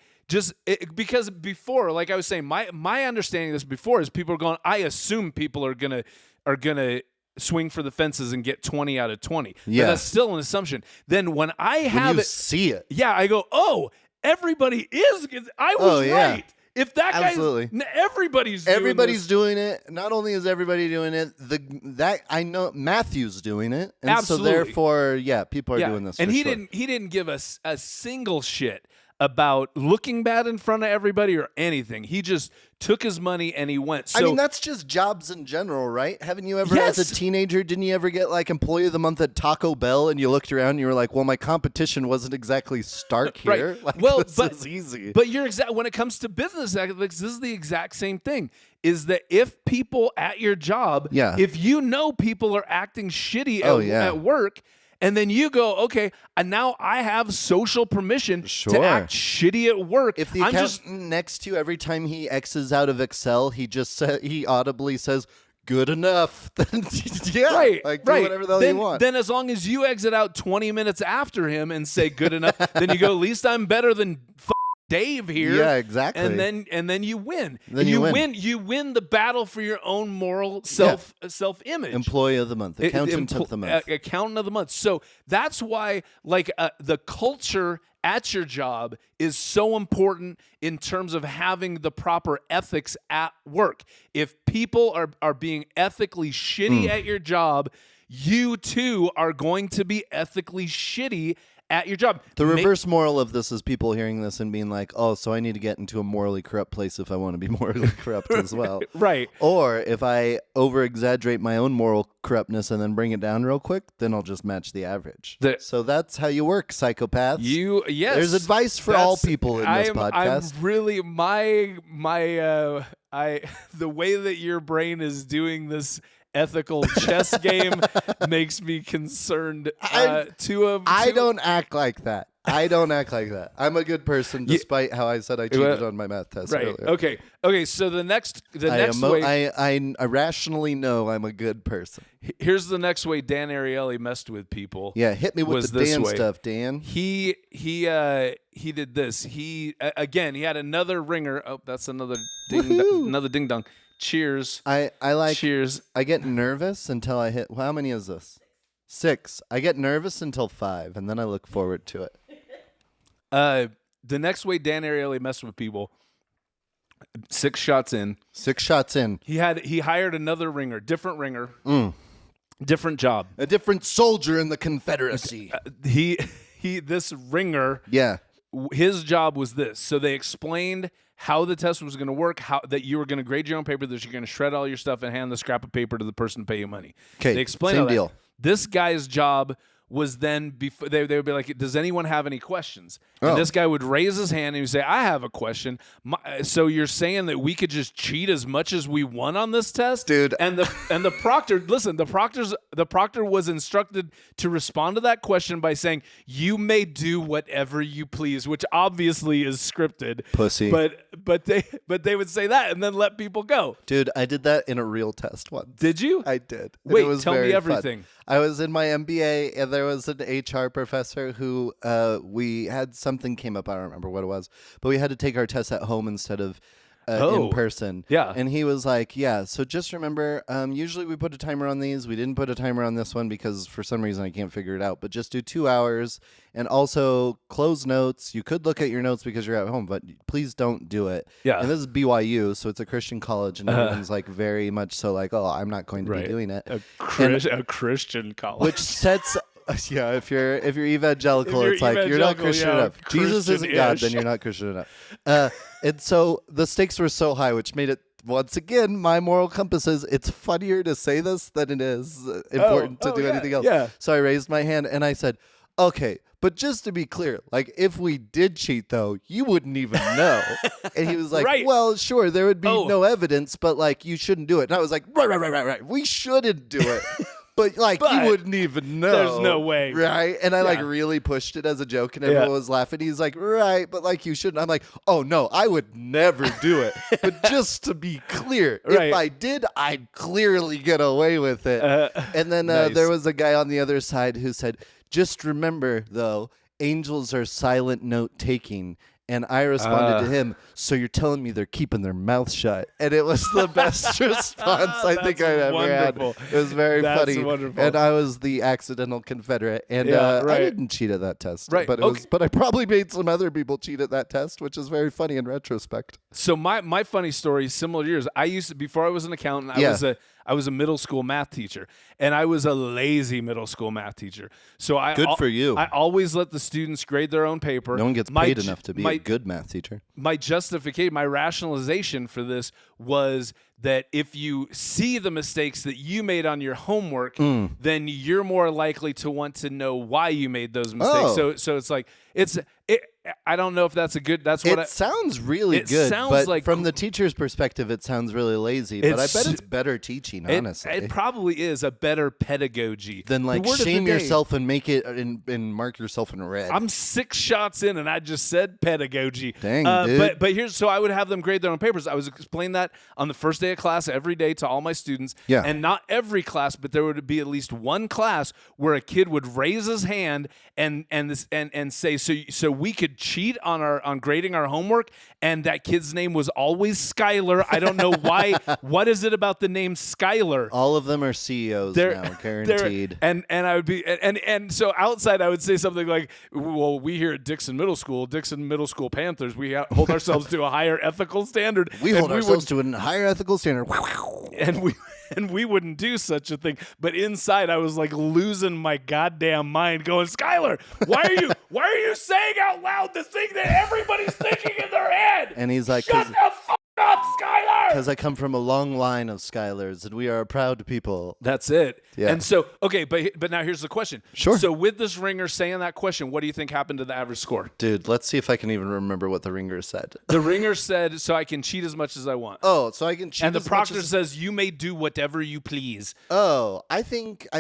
because before, like I was saying, my understanding of this before is people are going. I assume people are gonna swing for the fences and get 20 out of 20. Yeah. But that's still an assumption. Then when I have when you it, see it. yeah, I go, oh, everybody is. I was Oh, yeah. right. If that guy, Absolutely. everybody's Doing it. Not only is everybody doing it, that I know Matthew's doing it, and Absolutely. so therefore, yeah, people are doing this. And for he sure. didn't give us a single shit about looking bad in front of everybody or anything. He just took his money and he went. So I mean, that's just jobs in general, right? Haven't you ever, Yes. as a teenager, didn't you ever get like Employee of the Month at Taco Bell, and you looked around and you were like, well, my competition wasn't exactly Stark here. Right. Like, Well, this but is easy. But you're exact when it comes to business ethics, this is the exact same thing. Is that if people at your job, Yeah. if you know people are acting shitty Oh, yeah. at work, and then you go, okay, and now I have social permission to Sure. act shitty at work. If the I'm accountant just next to you, every time he X's out of Excel, he audibly says, good enough. Then yeah, right, like do right. whatever the hell then, you want. Then as long as you exit out 20 minutes after him and say good enough, then you go, at least I'm better than Dave here. Yeah, exactly. And then you win. Then And you you win the battle for your own moral self-image. Employee of the Month, Accountant of the Month. Accountant of the month. So that's why like the culture at your job is so important in terms of having the proper ethics at work. If people are being ethically shitty at your job, you too are going to be ethically shitty at your job. The reverse moral of this is people hearing this and being like, oh, so I need to get into a morally corrupt place if I want to be morally corrupt as well. Right. Or if I over-exaggerate my own moral corruptness and then bring it down real quick, then I'll just match the average. So that's how you work, psychopaths. Yes. There's advice for all people in this podcast. I'm really the way that your brain is doing this ethical chess game makes me concerned. I don't act like that. I'm a good person, despite how I said I cheated on my math test right. earlier. Okay. So the next way I rationally know I'm a good person. Here's the next way Dan Ariely messed with people. Yeah, hit me with was the this Dan way. stuff, Dan. He did this. He had another ringer. Oh, that's another ding dong. Cheers. Cheers. I get nervous until I hit. How many is this? 6. I get nervous until 5, and then I look forward to it. The next way Dan Ariely messed with people. 6 shots in. 6 shots in. He hired another ringer, different ringer, different job. A different soldier in the Confederacy. This ringer. Yeah. His job was this. So they explained how the test was going to work, how that you were going to grade your own paper, that you're going to shred all your stuff and hand the scrap of paper to the person to pay you money. Okay, They explained same all that. deal. This guy's job was then before they would be like, "Does anyone have any questions?" Oh. And this guy would raise his hand and he would say, "I have a question. So you're saying that we could just cheat as much as we want on this test?" Dude. And the proctor, listen, the proctor was instructed to respond to that question by saying, "You may do whatever you please," which obviously is scripted. Pussy. But they would say that and then let people go. Dude, I did that in a real test once. Did you? I did. And Wait, it was tell me very everything. fun. I was in my MBA, and there was an HR professor who we had something came up. I don't remember what it was, but we had to take our tests at home instead of in person. Yeah. And he was like, "Yeah, so just remember, usually we put a timer on these. We didn't put a timer on this one because for some reason I can't figure it out. But just do 2 hours, and also close notes. You could look at your notes because you're at home, but please don't do it." Yeah. And this is BYU, so it's a Christian college, and everyone's like very much so like, "Oh, I'm not going to be doing it." A Christian college. Which sets yeah, if you're evangelical, If it's like you're not Christian enough. Jesus isn't God, then you're not Christian enough. And so the stakes were so high, which made it once again my moral compass is it's funnier to say this than it is important to do anything else. Yeah. So I raised my hand and I said, "Okay, but just to be clear, like if we did cheat though, you wouldn't even know." And he was like, Right. "Well, sure, there would be no evidence, but like you shouldn't do it." And I was like, right. We shouldn't do it. But like you wouldn't even know. There's no way. Right? And I like really pushed it as a joke and everyone was laughing. He's like, "Right, but like you shouldn't." I'm like, "Oh no, I would never do it." But just to be clear, if I did, I'd clearly get away with it. And then Nice. there was a guy on the other side who said, "Just remember though, angels are silent note taking." And I responded to him, "So you're telling me they're keeping their mouth shut?" And it was the best response I think I've ever wonderful. had. It was very That's funny. wonderful. And I was the accidental Confederate. And I didn't cheat at that test. Right. But but I probably made some other people cheat at that test, which is very funny in retrospect. So my funny story, similar to yours. I used to, before I was an accountant, I was a middle school math teacher, and I was a lazy middle school math teacher. So Good for you. I always let the students grade their own paper. No one gets paid enough to be a good math teacher. My justification, my rationalization for this was that if you see the mistakes that you made on your homework, then you're more likely to want to know why you made those mistakes. So it's like I don't know if that's a good. That's what it sounds really it good. sounds but like from the teacher's perspective, it sounds really lazy. But I bet it's better teaching, honestly. It probably is a better pedagogy than like shame yourself and make it and mark yourself in red. I'm 6 shots in and I just said pedagogy. Dang, dude. But here's so I would have them grade their own papers. I was explaining that on the first day of class every day to all my students. Yeah. And not every class, but there would be at least one class where a kid would raise his hand and say, so we could cheat on grading our homework, and that kid's name was always Skylar. I don't know why. What is it about the name Skylar? All of them are CEOs now, guaranteed. And I would be and so outside I would say something like, "Well, we here at Dixon Middle School Panthers, we hold ourselves to a higher ethical standard. We hold ourselves to a higher ethical standard." And we wouldn't do such a thing. But inside I was like losing my goddamn mind, going, "Skylar, why are you saying out loud the thing that everybody's thinking in their head?" And he's like, "Shut the fuck up, Skylar!" Because I come from a long line of Skylars, and we are a proud people. That's it. Yeah. And so, okay, but now here's the question. Sure. So with this ringer saying that question, what do you think happened to the average score? Dude, let's see if I can even remember what the ringer said. The ringer said, "So I can cheat as much as I want." Oh, so I can cheat. And the as much proctor as... says, "You may do whatever you please." Oh, I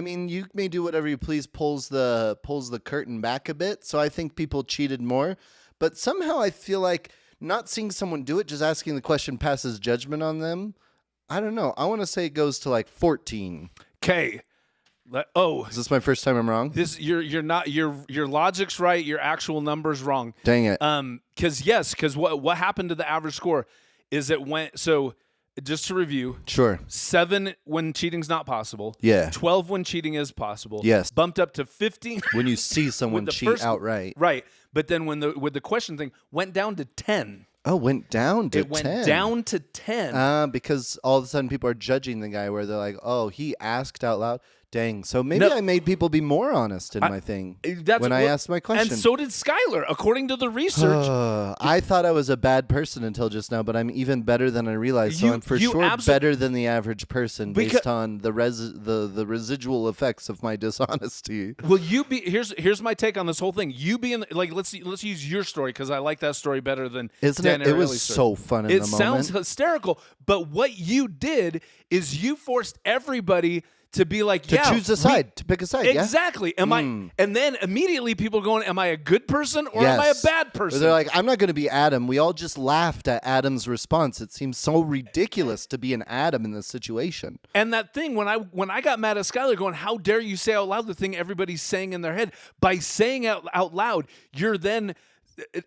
mean, you may do whatever you please. Pulls the curtain back a bit. So I think people cheated more, but somehow I feel like not seeing someone do it, just asking the question passes judgment on them. I don't know. I want to say it goes to like 14. Okay. Is this my first time I'm wrong? You're not your logic's right. Your actual number's wrong. Dang it. Because what happened to the average score is it went so. Just to review, Sure. 7 when cheating's not possible. Yeah. 12 when cheating is possible. Yes. Bumped up to 15 when you see someone the cheat outright. Right. But then with the question thing went down to 10. Oh, went down to 10. It went down to 10. Because all of a sudden people are judging the guy where they're like, "Oh, he asked out loud." Dang. So maybe I made people be more honest in my thing when I asked my question. And so did Skylar, according to the research. I thought I was a bad person until just now, but I'm even better than I realized. So I'm for sure better than the average person based on the residual effects of my dishonesty. Well, here's my take on this whole thing. You being like, let's use your story because I like that story better than Isn't Dan it? It was Ariely's story. so fun in the moment. It sounds hysterical, but what you did is you forced everybody to be like, to choose a side, to pick a side. Exactly. Yeah? And then immediately people going, am I a good person or am I a bad person? They're like, I'm not going to be Adam. We all just laughed at Adam's response. It seems so ridiculous to be an Adam in this situation. And that thing, when I got mad at Skylar going, how dare you say out loud the thing everybody's saying in their head? By saying out loud, you're then,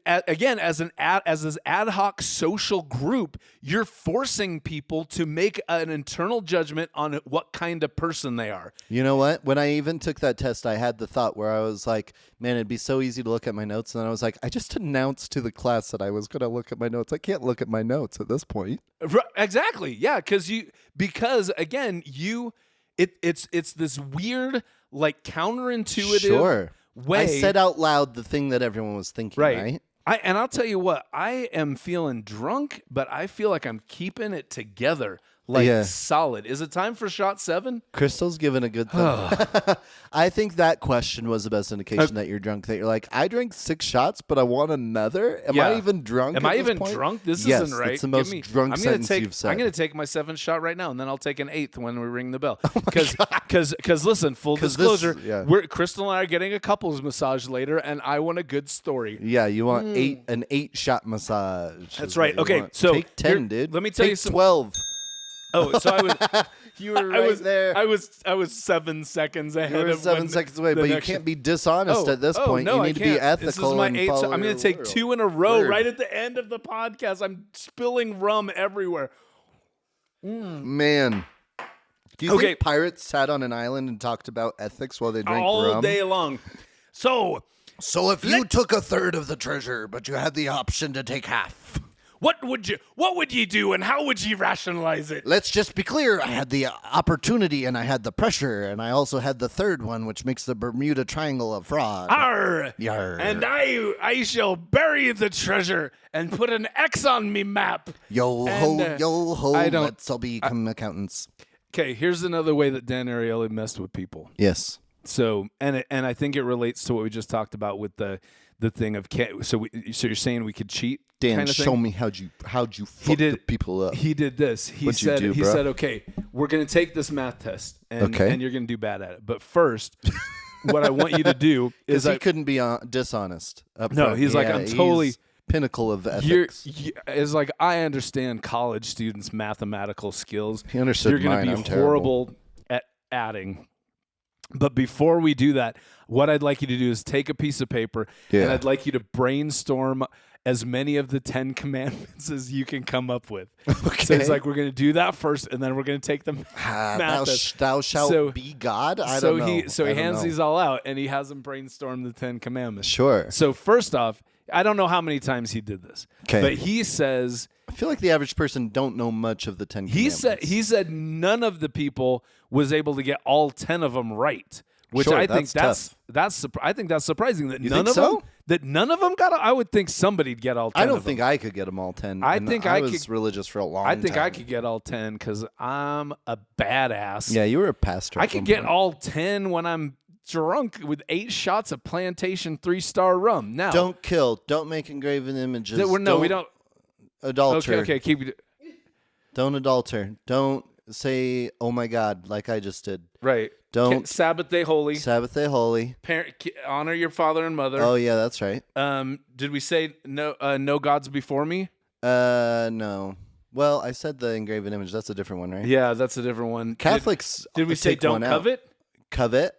again, as this ad hoc social group, you're forcing people to make an internal judgment on what kind of person they are. You know what? When I even took that test, I had the thought where I was like, man, it'd be so easy to look at my notes. And then I was like, I just announced to the class that I was going to look at my notes. I can't look at my notes at this point. Exactly. Yeah. Because again, it's this weird, like counterintuitive way. I said out loud the thing that everyone was thinking, right? And I'll tell you what, I am feeling drunk, but I feel like I'm keeping it together. Solid. Is it time for shot 7? Crystal's given a good thing. I think that question was the best indication that you're drunk. That you're like, I drank 6 shots, but I want another. Am I even drunk? Am I even drunk? This isn't right. It's the most drunk sentence you've said. I'm going to take my 7th shot right now, and then I'll take an 8th when we ring the bell. Because listen, full disclosure, Crystal and I are getting a couples massage later, and I want a good story. Yeah, you want an 8-shot massage. That's right. Okay, so take 10, dude. Let me tell you some 12. Oh, so I was. You were right there. I was 7 seconds ahead. You were 7 seconds away, but you can't be dishonest at this point. No, you need to be ethical. This is my 8th. I'm going to take 2 in a row right at the end of the podcast. I'm spilling rum everywhere. Man. Do you think pirates sat on an island and talked about ethics while they drank rum? All day long. So if you took a third of the treasure, but you had the option to take half, what would you do, and how would you rationalize it? Let's just be clear. I had the opportunity, and I had the pressure, and I also had the third one, which makes the Bermuda Triangle of fraud. Arr! Yarr. And I shall bury the treasure and put an X on me map. Yo ho, let's all become accountants. Okay, here's another way that Dan Ariely messed with people. Yes. So, and I think it relates to what we just talked about with the thing of so you're saying we could cheat? Dan, kind of show me how'd you fuck the people up. He did this. He said, okay, we're going to take this math test, and you're going to do bad at it. But first, what I want you to do is he couldn't be dishonest. No, he's like, I'm totally pinnacle of ethics. It's like, I understand college students' mathematical skills. He understood You're going to be horrible at adding. But before we do that, what I'd like you to do is take a piece of paper, and I'd like you to brainstorm as many of the 10 commandments as you can come up with. Okay. So it's like, we're going to do that first, and then we're going to take them. Thou shalt be God? I don't know. He hands these all out, and he has them brainstorm the 10 commandments. Sure. So first off, I don't know how many times he did this, but he says... I feel like the average person don't know much of the 10 commandments. He said none of the people was able to get all 10 of them right. Which I think I think that's surprising that none of them got. I would think somebody'd get all 10. I don't think I could get them all 10. I was religious for a long time. I think I could get all 10 because I'm a badass. Yeah, you were a pastor. I could get all 10 when I'm drunk with 8 shots of Plantation 3-star rum. Now, don't kill. Don't make engraven images. We don't adulter. Okay, keep it. Don't adulter. Don't say, "Oh my God," like I just did. Right. Don't Sabbath day holy. Sabbath day holy. Honor your father and mother. Oh yeah, that's right. Did we say no gods before me? No. Well, I said the engraven image. That's a different one, right? Yeah, that's a different one. Catholics. Did we say don't covet? Covet.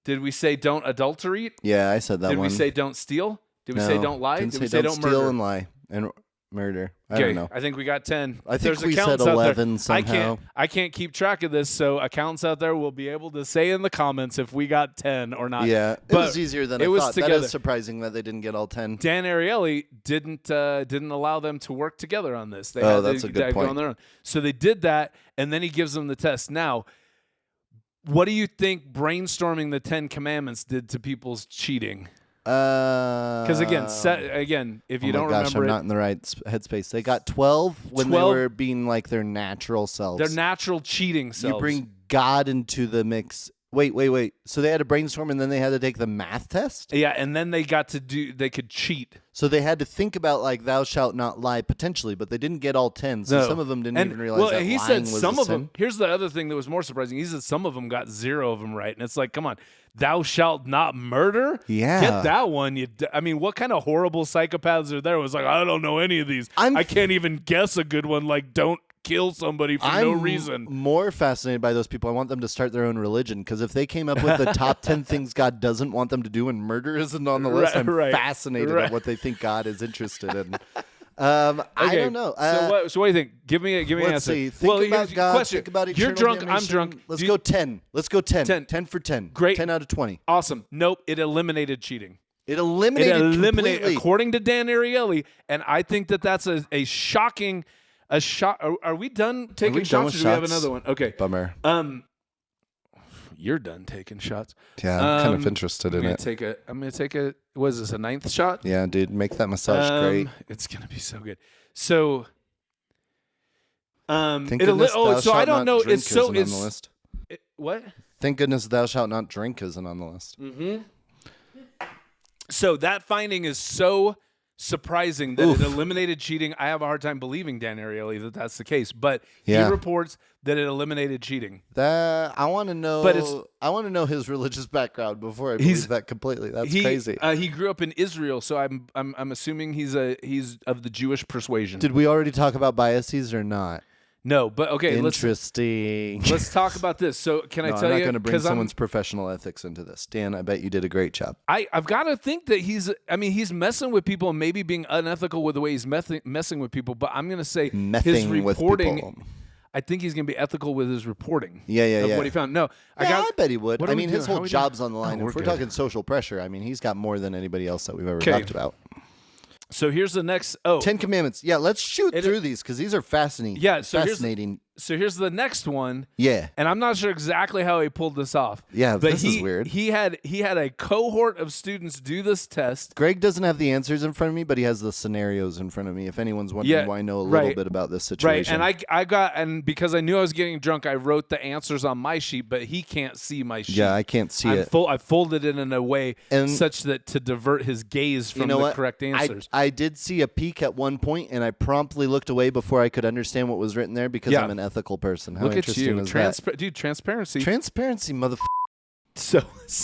Did we say don't adulterate? Yeah, I said that one. Did we say don't steal? Did we say don't lie? Did we say don't steal murder? And lie and murder? I don't know. I think we got 10. I think we said 11 somehow. I can't keep track of this, so accountants out there will be able to say in the comments if we got 10 or not. Yeah, it was easier than I thought. Together. That is surprising that they didn't get all 10. Dan Ariely didn't allow them to work together on this. That's a good point. Go on their own. So they did that, and then he gives them the test. Now, What do you think brainstorming the 10 Commandments did to people's cheating? Because again, if you don't gosh, remember I'm not in the right headspace. They got 12 when they 12 were being like their natural selves. their natural cheating selves. You bring God into the mix. Wait. So they had to brainstorm and then they had to take the math test? Yeah, and then they could cheat. So they had to think about like thou shalt not lie potentially, but they didn't get all 10. So some of them didn't even realize that he lying said was some a of sin. them. Here's the other thing that was more surprising. He said some of them got 0 of them right, and it's like, come on, thou shalt not murder. Yeah. Get that one. I mean, what kind of horrible psychopaths are there? It was like, I don't know any of these. I can't even guess a good one. Like, don't kill somebody for no reason. I'm more fascinated by those people. I want them to start their own religion, because if they came up with the top 10 things God doesn't want them to do and murder isn't on the list, I'm fascinated at what they think God is interested in. I don't know. So what do you think? Give me an answer. Let's see. Think about God. Question. Think about eternal You're drunk. damnation. I'm drunk. Let's go 10. Let's go 10. 10 for 10. Great. 10 out of 20. Awesome. Nope. It eliminated cheating. It eliminated completely. According to Dan Ariely, and I think that's a shocking. Are we done taking shots? Or do we have another one? Okay. Bummer. You're done taking shots. Yeah, I'm kind of interested in it. I'm gonna take a. What is this? A 9th shot? Yeah, dude, make that massage great. It's gonna be so good. So, Thank goodness thou so I shalt don't not know. drink It's so. isn't on the list. What? Thank goodness thou shalt not drink isn't on the list. Mm-hmm. So that finding is so surprising that it eliminated cheating. I have a hard time believing, Dan Ariely, that that's the case. But he reports that it eliminated cheating. I want to know. I want to know his religious background before I believe that completely. That's crazy. He grew up in Israel, so I'm assuming he's of the Jewish persuasion. Did we already talk about biases or not? No, but okay. Interesting. Let's talk about this. So can I tell you? I'm not going to bring someone's professional ethics into this. Dan, I bet you did a great job. I've got to think that he's messing with people and maybe being unethical with the way he's messing with people. But I'm going to say his reporting. I think he's going to be ethical with his reporting. Yeah. What he found. No, I bet he would. I mean, his whole job's on the line. If we're talking social pressure, I mean, he's got more than anybody else that we've ever talked about. So here's the next. 10 Commandments. Yeah, let's shoot through these because these are fascinating. Yeah, fascinating. Here's the next one. Yeah, and I'm not sure exactly how he pulled this off. Yeah, but this is weird. He had a cohort of students do this test. Greg doesn't have the answers in front of me, but he has the scenarios in front of me. If anyone's wondering why I know a little bit about this situation, right? And because I knew I was getting drunk, I wrote the answers on my sheet, but he can't see my sheet. Yeah, I can't see it. I folded it in a way such that to divert his gaze from the correct answers. I did see a peek at one point, and I promptly looked away before I could understand what was written there because I'm an ethical person. How Look at you, is that? Dude, transparency. Transparency, motherfucker. So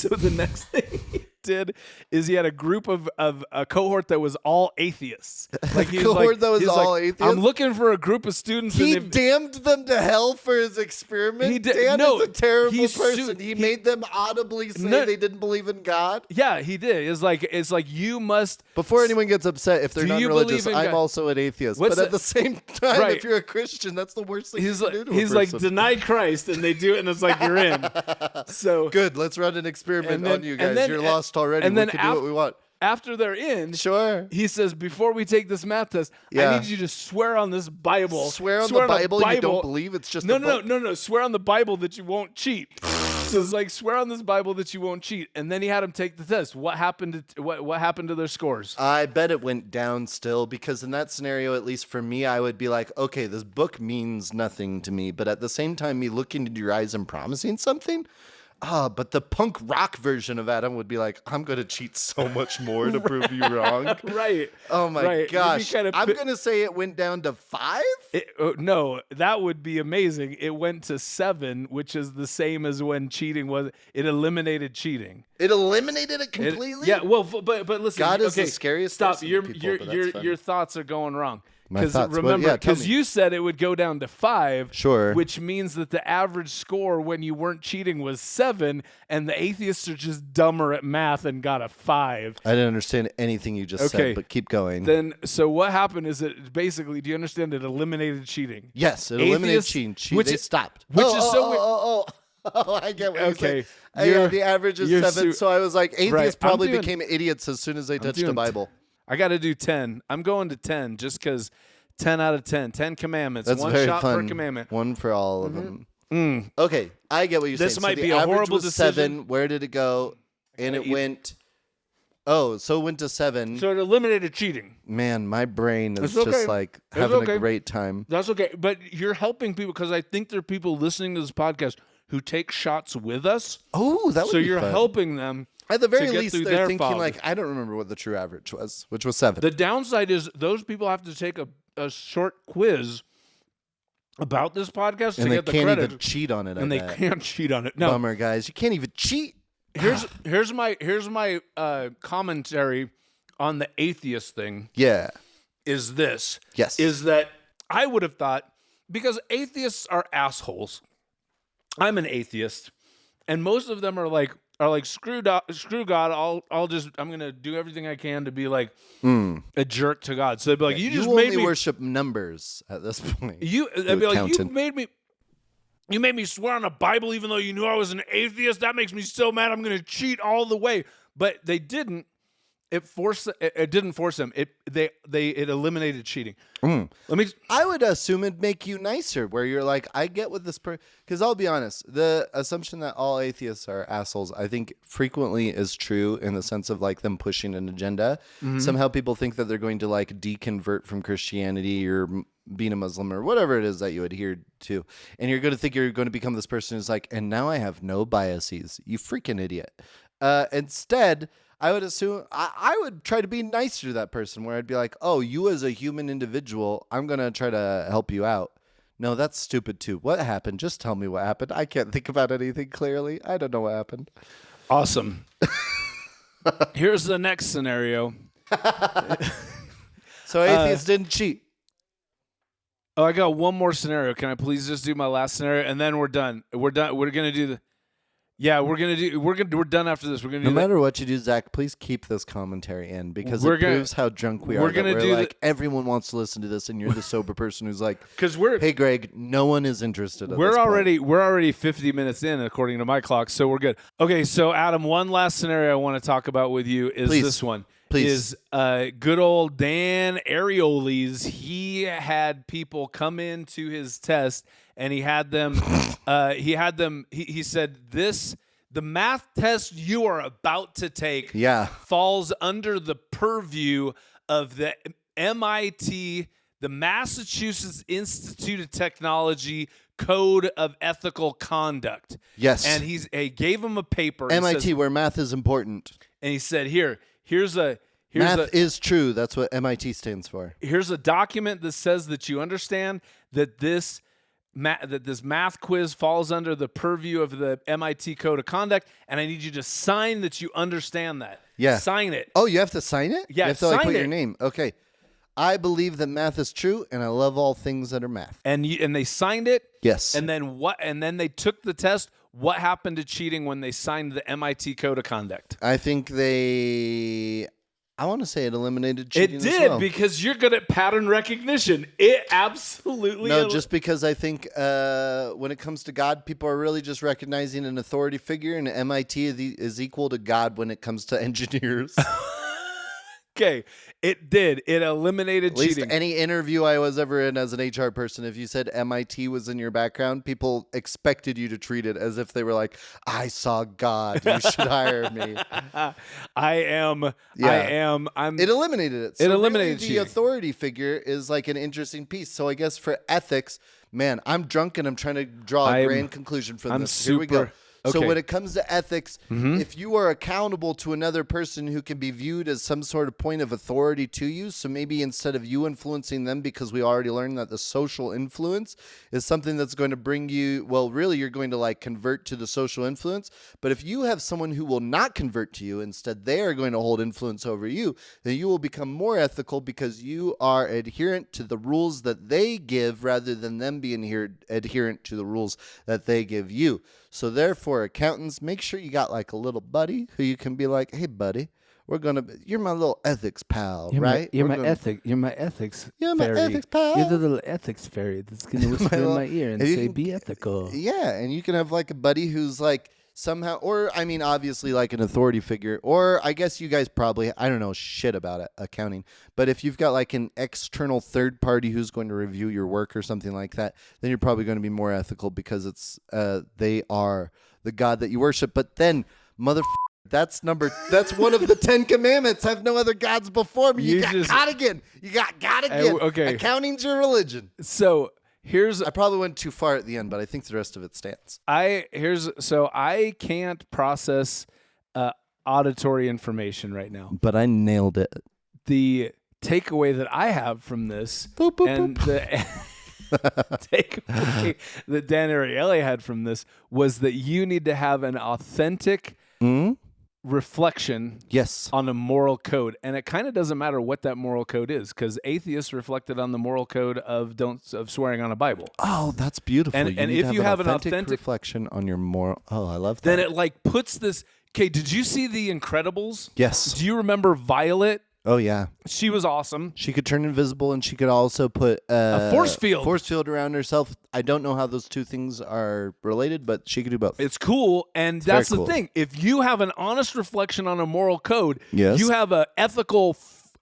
the next thing he did is he had a group of a cohort that was all atheists. Like that was all atheists? I'm looking for a group of students. He damned them to hell for his experiment. Dan is a terrible person. He made them audibly say they didn't believe in God. Yeah, he did. It's like you must. Before anyone gets upset, if they're not religious, I'm also an atheist. But at the same time, if you're a Christian, that's the worst thing you can do to a person. He's like, deny Christ, and they do it, and it's like you're in. So good. Let's run an experiment on you guys. You're lost already. And then we can do what we want. After they're in, he says, before we take this math test, I need you to swear on this Bible. Swear on the Bible you don't believe it's just a book? No. Swear on the Bible that you won't cheat. So it's like, swear on this Bible that you won't cheat. And then he had them take the test. What happened to their scores? I bet it went down still, because in that scenario, at least for me, I would be like, okay, this book means nothing to me. But at the same time, me looking into your eyes and promising something. But the punk rock version of Adam would be like, I'm going to cheat so much more to prove you wrong. Right. Oh, my gosh. I'm going to say it went down to 5? No, that would be amazing. It went to 7, which is the same as when cheating was. It eliminated cheating. It eliminated it completely? But listen. God is the scariest. Stop. Your thoughts are going wrong. Because remember, because you said it would go down to 5, which means that the average score when you weren't cheating was 7, and the atheists are just dumber at math and got a 5. I didn't understand anything you just said, but keep going. Then, so what happened is it basically, do you understand? It eliminated cheating. Yes, it eliminated cheating. They stopped. Which is so weird. Oh, I get what you're saying. The average is 7, so I was like, atheists probably became idiots as soon as they touched the Bible. I got to do 10. I'm going to 10 just because 10 out of 10. 10 commandments. That's one very shot fun. per commandment. One for all of them. Okay, I get what you're saying. This might so be the a average horrible was decision. 7. Where did it go? And it went. Oh, so it went to 7. So it eliminated cheating. Man, my brain is It's okay. just like It's having okay. a great time. That's okay. But you're helping people because I think there are people listening to this podcast who take shots with us. Oh, that would So be you're fun. helping them. At the very to get least, through they're their thinking fog. like, I don't remember what the true average was, which was 7. The downside is those people have to take a short quiz about this podcast and to they get the can't credit. even cheat on it. and I they bet. can't cheat on it. No. Bummer, guys. You can't even cheat. Here's my commentary on the atheist thing. Yeah. Is this? Yes. Is that I would have thought because atheists are assholes. I'm an atheist, and most of them are like screw God. I'm gonna do everything I can to be like a jerk to God. So they'd be like, you just only made me worship numbers at this point. They'd be like, accountant. you made me swear on a Bible even though you knew I was an atheist. That makes me so mad. I'm gonna cheat all the way. But they didn't. It didn't force them. It eliminated cheating. I would assume it'd make you nicer, where you're like, I get what this because I'll be honest, the assumption that all atheists are assholes, I think frequently is true in the sense of like them pushing an agenda. Somehow people think that they're going to like deconvert from Christianity or being a Muslim or whatever it is that you adhere to, and you're going to think you're going to become this person who's like, and now I have no biases. You freaking idiot. Instead, I would assume I would try to be nicer to that person, where I'd be like, oh, you as a human individual, I'm going to try to help you out. No, that's stupid too. What happened? Just tell me what happened. I can't think about anything clearly. I don't know what happened. Awesome. Here's the next scenario. So atheists didn't cheat. Oh, I got one more scenario. Can I please just do my last scenario and then we're done? We're done. We're gonna do the. Yeah, we're done after this. We're gonna do No matter what you do, Zach, please keep this commentary in because it proves how drunk we are. We're gonna do like everyone wants to listen to this, and you're the sober person who's like, because hey, Greg, no one is interested. We're already 50 minutes in according to my clock, so we're good. Okay, so Adam, one last scenario I want to talk about with you is this one. Please. Is good old Dan Arioles. He had people come into his test, and he had them. He said the math test you are about to take falls under the purview of the MIT, the Massachusetts Institute of Technology Code of Ethical Conduct. Yes. And he gave him a paper. MIT, where math is important. And he said, here's math is true. That's what MIT stands for. Here's a document that says that you understand that this math quiz falls under the purview of the MIT Code of Conduct, and I need you to sign that you understand that. Yeah. Sign it. Oh, you have to sign it? Yeah, you have to like sign put it. your name. Okay. I believe that math is true, and I love all things that are math. And they signed it. Yes. And then what? And then they took the test. What happened to cheating when they signed the MIT Code of Conduct? I think I want to say it eliminated cheating. It did as well. because you're good at pattern recognition. It absolutely. No, just because I think when it comes to God, people are really just recognizing an authority figure, and MIT is equal to God when it comes to engineers. Okay, it did. It eliminated At least cheating. any interview I was ever in as an HR person, if you said MIT was in your background, people expected you to treat it as if they were like, I saw God. You should hire me. I'm. It eliminated it. So It eliminated really the cheating. authority figure is like an interesting piece. So I guess for ethics, man, I'm drunk and I'm trying to draw a grand conclusion from this. Here we go. So when it comes to ethics, if you are accountable to another person who can be viewed as some sort of point of authority to you, so maybe instead of you influencing them, because we already learned that the social influence is something that's going to bring you, well, really you're going to like convert to the social influence. But if you have someone who will not convert to you, instead they are going to hold influence over you, then you will become more ethical because you are adherent to the rules that they give rather than them being adherent to the rules that they give you. So therefore, accountants, make sure you got like a little buddy who you can be like, hey, buddy, you're my little ethics pal, right? You're my ethics You're my fairy. ethics pal. You're the little ethics fairy that's going to whisper in my ear and say, be ethical. Yeah, and you can have like a buddy who's like somehow, or I mean, obviously like an authority figure, or I guess you guys probably, I don't know shit about accounting, but if you've got like an external third party who's going to review your work or something like that, then you're probably going to be more ethical because it's they are the God that you worship. But then, that's one of the 10 commandments. Have no other gods before me. You got God again. You got God again. Okay. Accounting's your religion. So I probably went too far at the end, but I think the rest of it stands. I can't process auditory information right now. But I nailed it. The takeaway that I have from this Boop, boop, and boop. the takeaway that Dan Ariely had from this was that you need to have an authentic reflection Yes. on a moral code. And it kind of doesn't matter what that moral code is, because atheists reflected on the moral code of swearing on a Bible. Oh, that's beautiful. And need if to you have an authentic reflection on your moral. Oh, I love that. Then it like puts this. Okay, did you see The Incredibles? Yes. Do you remember Violet? Oh, yeah. She was awesome. She could turn invisible, and she could also put A force field around herself. I don't know how those two things are related, but she could do both. It's cool, and that's very the cool. thing. If you have an honest reflection on a moral code, Yes. you have an ethical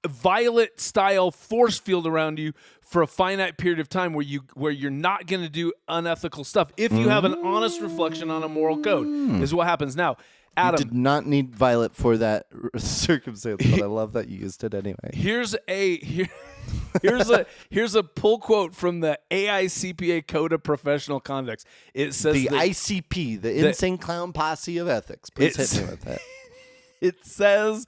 Violet-style force field around you for a finite period of time where you're not going to do unethical stuff. If you have an honest reflection on a moral code, is what happens. Now, Adam, You did not need Violet for that circumstance, but I love that you used it anyway. here's a pull quote from the AICPA Code of Professional Conduct. It says The that ICP, the Insane Clown Posse of Ethics. Please hit me with that. it says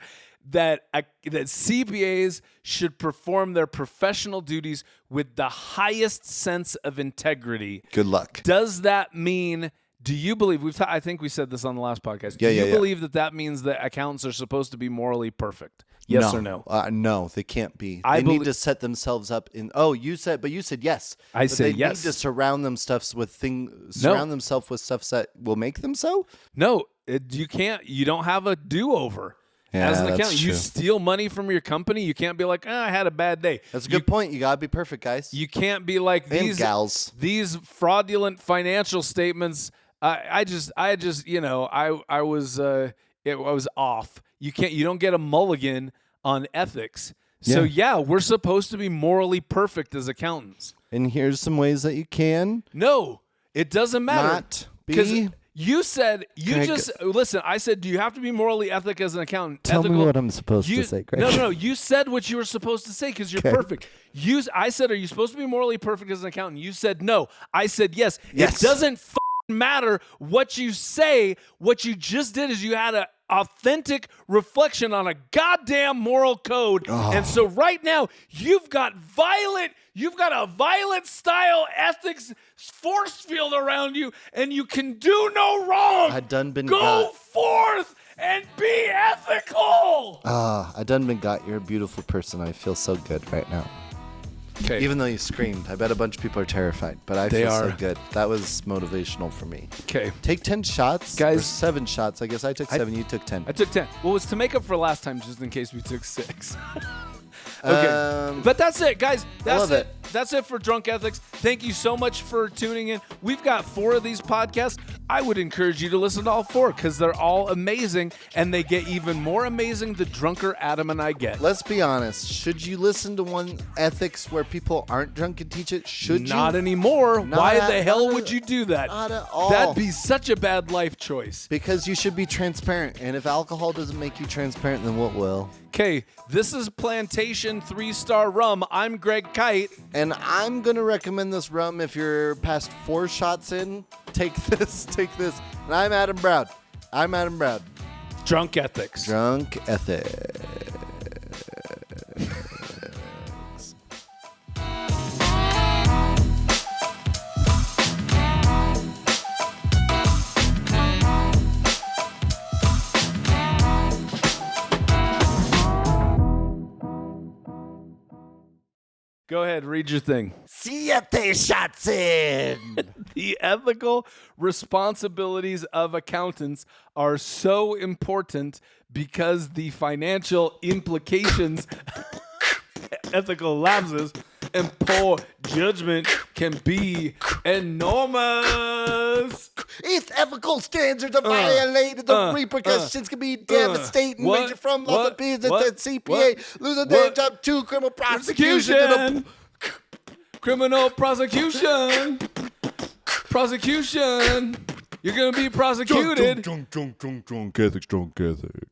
that CPAs should perform their professional duties with the highest sense of integrity. Good luck. Does that mean? Do you believe I think we said this on the last podcast. Do you believe that means that accountants are supposed to be morally perfect? Yes or no? No, they can't be. They need to set themselves up in. Oh, you said yes. I say they yes. Need to surround themselves with stuff that will make them so. No, you can't. You don't have a do-over. Yeah, as an that's accountant, you true. steal money from your company. You can't be like, I had a bad day. That's a good point. You gotta be perfect, guys. You can't be like And gals. These fraudulent financial statements. I was off. You don't get a mulligan on ethics. So we're supposed to be morally perfect as accountants. And here's some ways that you can No, it doesn't matter. not be. You said listen. I said, do you have to be morally ethic as an accountant? Tell me ethical? what I'm supposed to say, Greg. No. You said what you were supposed to say because you're perfect. I said, are you supposed to be morally perfect as an accountant? You said no. I said yes. Yes. It doesn't matter what you say. What you just did is you had an authentic reflection on a goddamn moral code. Oh. And so right now you've got a violent style ethics force field around you, and you can do no wrong. I done been Go got. forth and be ethical. I done been got. You're a beautiful person. I feel so good right now. Okay. Even though you screamed, I bet a bunch of people are terrified, but I feel so good. That was motivational for me. Okay. Take 10 shots, Guys. or 7 shots. I guess I took 7, you took 10. I took 10. Well, it's to make up for last time, just in case we took 6. Okay. But that's it, guys. That's love it. That's it for Drunk Ethics. Thank you so much for tuning in. We've got 4 of these podcasts. I would encourage you to listen to all 4 because they're all amazing, and they get even more amazing the drunker Adam and I get. Let's be honest. Should you listen to one ethics where people aren't drunk and teach it? Should you? Not anymore. Why the hell not would at- you do that? Not at all. That'd be such a bad life choice. Because you should be transparent. And if alcohol doesn't make you transparent, then what will? Okay, this is Plantation 3-Star Rum. I'm Greg Kite. And I'm going to recommend this rum if you're past 4 shots in. Take this. And I'm Adam Brown. Drunk Ethics. Drunk ethics. Go ahead, read your thing. 7 shots in. The ethical responsibilities of accountants are so important because the financial implications, ethical lapses, and poor judgment can be enormous. If ethical standards are violated, the repercussions can be devastating, ranging from loss of business to CPA, losing their job to criminal prosecution. Criminal prosecution. Prosecution. You're going to be prosecuted. Drunk Catholic.